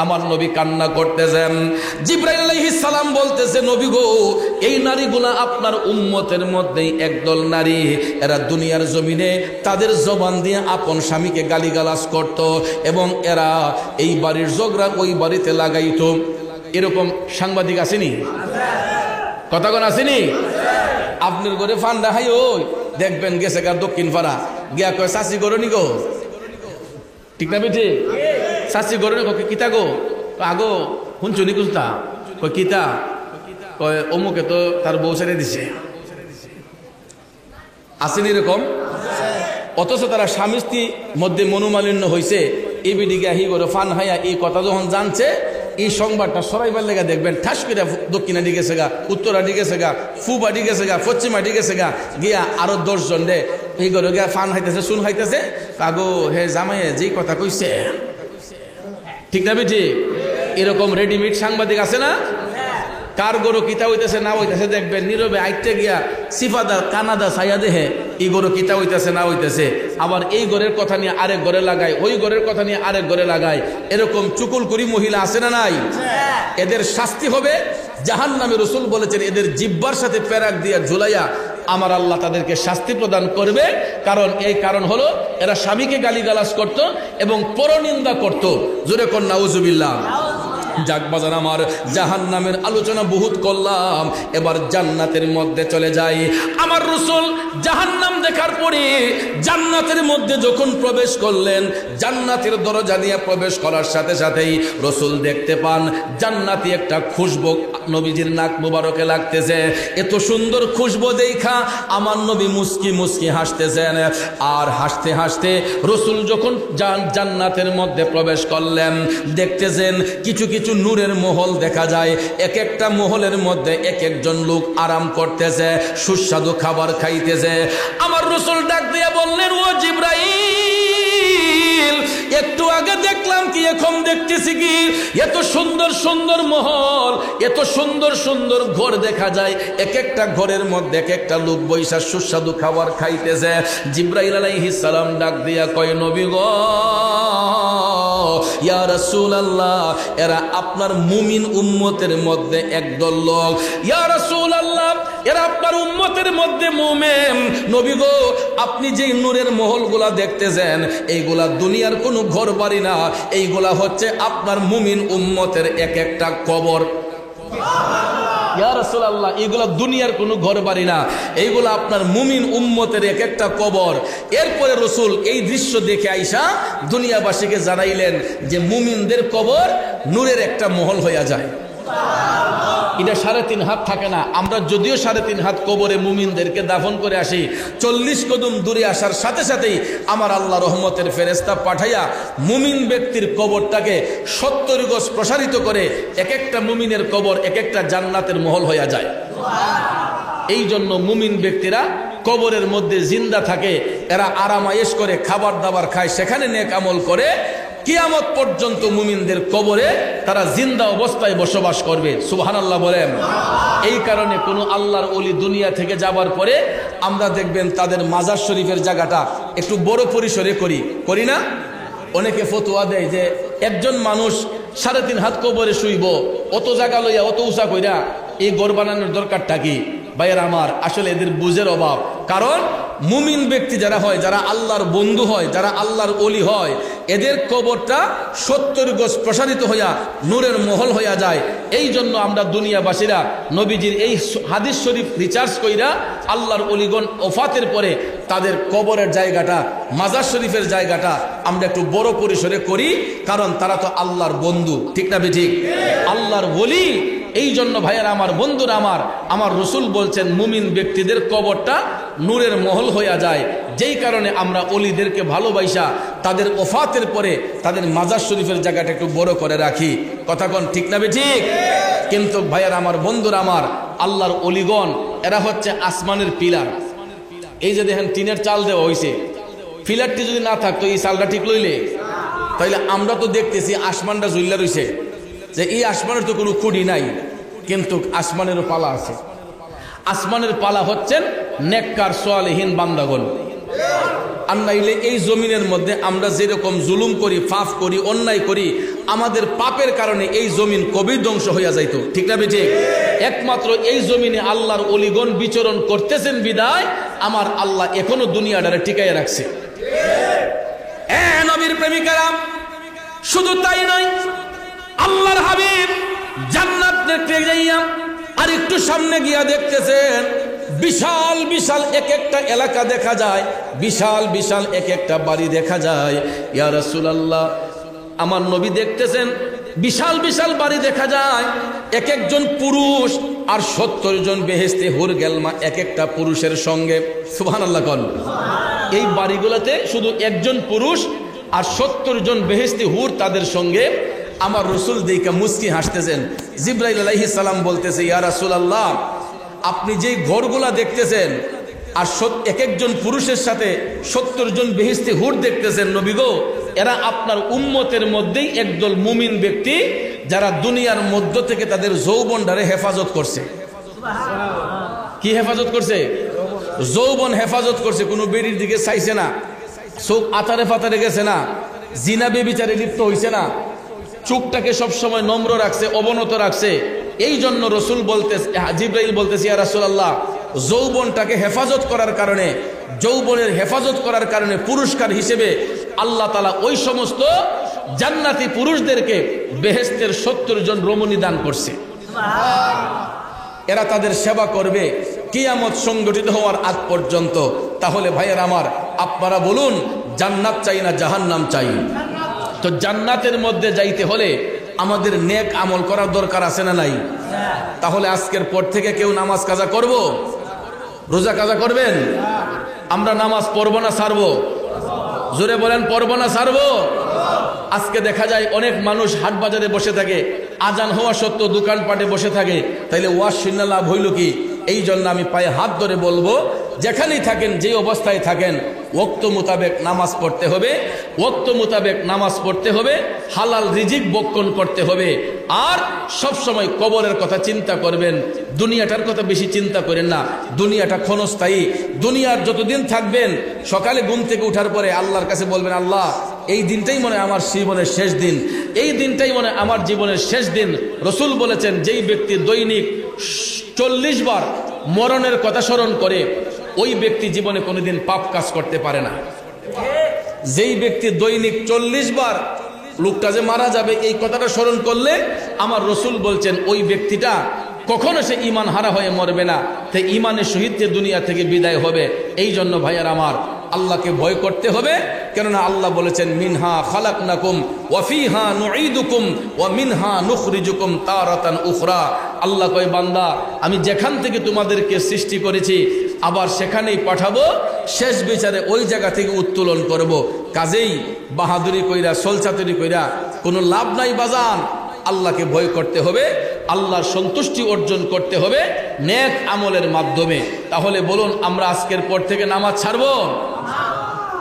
Speaker 1: আমার নবী কান্না করতেছেন। জিবরাইল আলাইহিস সালাম বলতেছে, নবী গো, এই নারীগুলা আপনার উম্মতের মধ্যেই একদল নারী, এরা দুনিয়ার জমিনে তাদের জবান দিয়ে আপন স্বামীকে গালিগালাজ করত এবং এরা এই বাড়ির ঝগড়া ওই বাড়িতে লাগাইতো। এরকম সাংবাদিক আসেনি? কথা কোন আসেনি? আপনার ঘরে ফান্ডা হাই ওই দেখবেন গেছে গা দক্ষিণ পাড়া গিয়া কয়, চাষি গরো নি গো, ঠিক না বেঠি? শাস্তি গরনে কয় কিতা গো, আগো শুনছো নি কুস্তা, কয় কিতা, কয় অমুকে তো তার বউ ছেড়ে দিছে। আসেনি এরকম? অথচ তারা স্বামী স্ত্রীর মধ্যে মনোমালিন্য হয়েছে, এই বিডিকে আহি করে ফান হাইয়া এই কথা যখন জানছে, এই সংবাদটা সরাইবার লেগা দেখবেন ঠাস করে দক্ষিণা দিকে গেছে গা, উত্তরা দিকে গেছে গা, ফুবা দিকে গেছে গা, পশ্চিমা দিকে গেছে গা, গিয়া আরো 10 জন রে এই করে গিয়া ফান হাইতেছে, শুন হাইতেছে, কাগো হে জামাইয়ে যেই কথা কইছে, ঠিক না বেঠি? এরকম রেডিমেড সাংবাদিক আছে না? কার গরু কিতা হইতেছে না হইতেছে দেখবেন নীরবে আইতে গিয়া সিফাদার কানাদা ছায়া দেহে এই গরু কিতা হইতেছে না হইতেছে, আবার এই ঘরের কথা নিয়ে আরেক ঘরে লাগায়, ওই ঘরের কথা নিয়ে আরেক ঘরে লাগায়। এরকম চুকুল করি মহিলা আছে না নাই? এদের শাস্তি হবে জাহান্নামে। রাসূল বলেছেন, এদের জিহ্বার সাথে পেরাক দিয়া ঝুলাইয়া আমার আল্লাহ তাদেরকে শাস্তি প্রদান করবে। কারণ হলো এরা স্বামীকে গালিগালাজ করত এবং পরনিন্দা করত। জোরে কোন নাউজুবিল্লাহ। যাক বাজান আমার, জাহান্নামের আলোচনা বহুত করলাম, এবার জান্নাতের মধ্যে চলে যাই। আমার রাসূল জাহান্নাম দেখার পরে জান্নাতের মধ্যে যখন প্রবেশ করলেন, জান্নাতের দরজা দিয়ে প্রবেশ করার সাথে সাথেই রাসূল দেখতে পান জান্নাতি একটা খুশবু নবীজির নাক মুবারকে লাগতেছে। এত সুন্দর খুশবু দেখা আমার নবী মুস্কি মুস্কি হাসতেছেন। আর হাসতে হাসতে রাসূল যখন জান্নাতের মধ্যে প্রবেশ করলেন, দেখতেছেন কিছু কিছু নূরের মহল দেখা যায়। এক একটা মহলের মধ্যে এক একজন লোক আরাম করতেছে, সুস্বাদু খাবার খাইতেছে। আমার রাসূল ডাক দিয়ে বললেন, ও জিবরাইল, একটু আগে দেখলাম কি, এখন দেখতেছি কি, এত সুন্দর সুন্দর মহল, এত সুন্দর সুন্দর ঘর দেখা যায়, এক একটা ঘরের মধ্যে এক একটা লোক বৈশা সুস্বাদু খাবার খাইতেছে। জিবরাইল আলাইহিস সালাম ডাক দিয়া কয়, নবী গো, ইয়া রাসূলুল্লাহ, এরা আপনার মুমিন উম্মতের মধ্যে একদল লোক। ইয়া রাসূলুল্লাহ, এরা আপনার উম্মতের মধ্যে মুমিন। নবী গো, আপনি যে নূরের মহলগুলা দেখতেছেন, এইগুলা দুনিয়ার কোনো ঘর বাড়ি না, এইগুলা হচ্ছে আপনার মুমিন উম্মতের এক একটা কবর। ইয়া রাসূলুল্লাহ, এইগুলা দুনিয়ার কোনো ঘর বাড়ি না, এইগুলা আপনার মুমিন উম্মতের এক একটা কবর। এরপরে রাসূল এই দৃশ্য দেখে আইসা দুনিয়াবাসীকে জানাইলেন যে মুমিনদের কবর নূরের একটা মহল হইয়া যায়। এটা 3.5 হাত থাকে না। আমরা যদিও 3.5 হাত কবরে মুমিনদেরকে দাফন করে আসি, 40 কদম দূরে আসার সাথে সাথেই আমার আল্লাহ রহমতের ফেরেশতা পাঠাইয়া মুমিন ব্যক্তির কবরটাকে 70 গজ প্রসারিত করে এক একটা মুমিনের কবর এক একটা জান্নাতের মহল হইয়া যায়। এই জন্য মুমিন ব্যক্তিরা কবরের মধ্যে জিন্দা থাকে, এরা আরাম আয়েশ করে খাবার দাবার খায়, সেখানে নেক আমল করে। কিয়ামত পর্যন্ত মুমিনদের কবরে তারা জিন্দা অবস্থায় বসবাস করবে। সুবহানাল্লাহ বলেন। এই কারণে কোনো আল্লাহর ওলি দুনিয়া থেকে যাবার পরে আমরা দেখবেন তাদের মাজার শরীফের জায়গাটা একটু বড় পরিসরে করি না? অনেকে ফতোয়া দেয় যে একজন মানুষ 3.5 হাত কবরে শুইব, অত জায়গা লইয়া অত উঁচা কইরা এই ঘর বানানোর দরকারটা কি? ভাইয়ের আমার, আসলে এদের বুঝের অভাব। কারণ মুমিন ব্যক্তি যারা হয়, যারা আল্লাহর বন্ধু হয়, যারা আল্লাহর ওলি হয়, এদের কবরটা 70 গজ প্রসারিত হইয়া নূরের মহল হইয়া যায়। এই জন্য আমরা দুনিয়াবাসীরা নবীজির এই হাদিস শরীফ রিসার্চ কইরা আল্লাহর ওলিগণ ওফাতের পরে তাদের কবরের জায়গাটা, মাজার শরীফের জায়গাটা আমরা একটু বড় পরিসরে করি, কারণ তারা তো আল্লাহর বন্ধু, ঠিক না বেঠিক? আল্লাহর ওলি। এই জন্য ভাইয়ের আমার, বন্ধুরা আমার রসুল বলছেন মুমিন ব্যক্তিদের কবরটা নূরের মহল হইয়া যায়। যেই কারণে আমরা ওলিদেরকে ভালোবাসা তাদের ওফাতের পরে তাদের মাজার শরীফের জায়গাটা একটু বড় করে রাখি। কথা কোন ঠিক না বেঠিক? কিন্তু ভাইয়ের আমার, বন্ধুরা আমার, আল্লাহর ওলিগণ এরা হচ্ছে আসমানের পিলার। এই যে দেখেন টিনের চাল দেওয়া হয়েছে, পিলারটি যদি না থাকতো এই চালটা ঠিক লইলে, তাইলে আমরা তো দেখতেছি আসমানটা ঝুল্লা রয়েছে, যে এই আসমানের তো কোনো খুঁটি নাই, কিন্তু আসমানেরও পালা আছে। আসমানের পালা হচ্ছেন নেককার সালেহীন বান্দাগণ। আর নাইলে এই জমিনের মধ্যে আমরা যেরকম জুলুম করি, পাপ করি, অন্যায় করি, আমাদের পাপের কারণে এই জমিন কবি ধ্বংস হইয়া যাইতো, ঠিক না বেঠিক? একমাত্র এই জমিনে আল্লাহর ওলিগণ বিচরণ করতেছেন বিদায় আমার আল্লাহ এখনো দুনিয়াটারে টিকাইয়া রাখছে। নবীর প্রেমিকারা, শুধু তাই নয়, আল্লাহর হাবিব জান্নাত দেখতে যাইয়া আর একটু সামনে গিয়া দেখতেছেন বিশাল বিশাল এক একটা এলাকা দেখা যায়, বিশাল বিশাল এক একটা বাড়ি দেখা যায়। ইয়া রাসূলুল্লাহ, আমার নবী দেখতেছেন বিশাল বিশাল বাড়ি দেখা যায়, এক একজন পুরুষ আর 70 জন বেহেশতে হুর গেলমা এক একটা পুরুষের সঙ্গে। সুবহানাল্লাহ কোন। এই বাড়িগুলোতে শুধু একজন পুরুষ আর 70 জন বেহেশতে হুর তাদের সঙ্গে। আমার রসুল দেখে মুস্কি হাসতেছেন। জিবরাইল আলাইহিস সালাম বলতেছে, ইয়া রাসূলুল্লাহ, আপনি যেই ঘরগুলা দেখতেছেন আর এক একজন পুরুষের সাথে 70 জন বেহেশতি হুর দেখতেছেন, নবী গো, এরা আপনার উম্মতের মধ্যেই একদল মুমিন ব্যক্তি যারা দুনিয়ার মধ্য থেকে তাদের যৌবনটারে হেফাজত করছে। কি হেফাজত করছে? যৌবন হেফাজত করছে। কোনো বেরির দিকে চাইছে না, চোখ আতারে ফাতারে গেছে না, জিনা বেবিচারে লিপ্ত হইছে না, চোখটাকে সবসময় নম্র রাখছে, অবনত রাখছে। এই জন্য রসুল বলতেছে, জিবরাইল বলতেছে, ইয়া রাসূলুল্লাহ, যৌবনটাকে হেফাজত করার কারণে, যৌবনের হেফাজত করার কারণে পুরস্কার হিসেবে আল্লাহ তাআলা ওই সমস্ত জান্নাতি পুরুষদেরকে বেহেশতের 70 জন রমণী দান করছে। এরা তাদের সেবা করবে কিয়ামত সংগঠিত হওয়ার আগ পর্যন্ত। তাহলে ভাইয়ের আমার, আপনারা বলুন, জান্নাত চাই না জাহান্নাম চাই? তো জান্নাতের মধ্যে যাইতে হলে আমাদের নেক আমল করার দরকার আছে না নাই? তাহলে আজকের পর থেকে কেউ নামাজ কাজা করব, রোজা কাজা করবেন? আমরা নামাজ পড়ব না ছাড়বো? জোরে বলেন, পড়ব না ছাড়বো? আজকে দেখা যায় অনেক মানুষ হাট বাজারে বসে থাকে, আজান হওয়া সত্ত্বেও দোকানপাটে বসে থাকে। তাইলে ওয়াজ শুনে লাভ হইল কি? এই জন্য আমি পায়ে হাত ধরে বলবো, যেখানেই থাকেন, যে অবস্থায় থাকেন, ওয়াক্ত মোতাবেক নামাজ পড়তে হবে, ওয়াক্ত মোতাবেক নামাজ পড়তে হবে, হালাল রিজিক বক্ষণ করতে হবে। আর সব সময় কবরের কথা চিন্তা করবেন, দুনিয়াটার কথা বেশি চিন্তা করেন না। দুনিয়াটা ক্ষণস্থায়ী। দুনিয়ার যতদিন থাকবেন, সকালে ঘুম থেকে উঠার পরে আল্লাহর কাছে বলবেন, আল্লাহ, এই দিনটাই মনে হয় আমার জীবনের শেষ দিন, এই দিনটাই মনে হয় আমার জীবনের শেষ দিন। রসুল বলেছেন, যেই ব্যক্তি দৈনিক 40 বার মরণের কথা স্মরণ করে, ওই ব্যক্তি জীবনে কোনোদিন পাপ কাজ করতে পারে না। যেই ব্যক্তি দৈনিক 40 বার লোকটা যে মারা যাবে এই কথাটা স্মরণ করলে, আমার রসুল বলছেন ওই ব্যক্তিটা কখনো সে ইমান হারা হয়ে মরবে না। তাই ইমানের সহিত যে দুনিয়া থেকে বিদায় হবে। এই জন্য ভাইয়ার আমার, আল্লাহকে ভয় করতে হবে। কেননা আল্লাহ বলেছেন, মিনহা খালাকনাকুম ওয়া ফিহা নুঈদুকুম ওয়া মিনহা নুখরিজুকুম তারাতান উখরা। আল্লাহ কয়, বান্দা, আমি যেখান থেকে তোমাদেরকে সৃষ্টি করেছি আবার সেখানেই পাঠাবো, শেষ বিচারে ওই জায়গা থেকে উত্তোলন করব। কাজেই বাহাদুরি কইরা, সলচাতুরি কইরা কোনো লাভ নাই বাজান। আল্লাহকে ভয় করতে হবে, আল্লাহর সন্তুষ্টি অর্জন করতে হবে নেক আমলের মাধ্যমে। তাহলে বলুন, আমরা আজকের পর থেকে নামাজ ছাড়বো?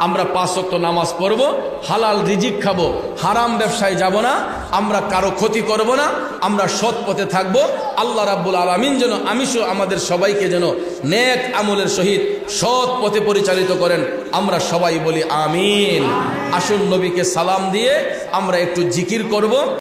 Speaker 1: আমরা 5 ওয়াক্ত নামাজ পড়ব, হালাল রিজিক খাবো, হারাম ব্যবসায় যাব না, আমরা কারো ক্ষতি করব না, আমরা সৎ পথে থাকব। আল্লাহ রাব্বুল আলামিন যেন আমাদের সবাইকে যেন নেক আমলের সহিত সৎ পথে পরিচালিত করেন। আমরা সবাই বলি আমিন। আসুন নবীকে সালাম দিয়ে আমরা একটু জিকির করব।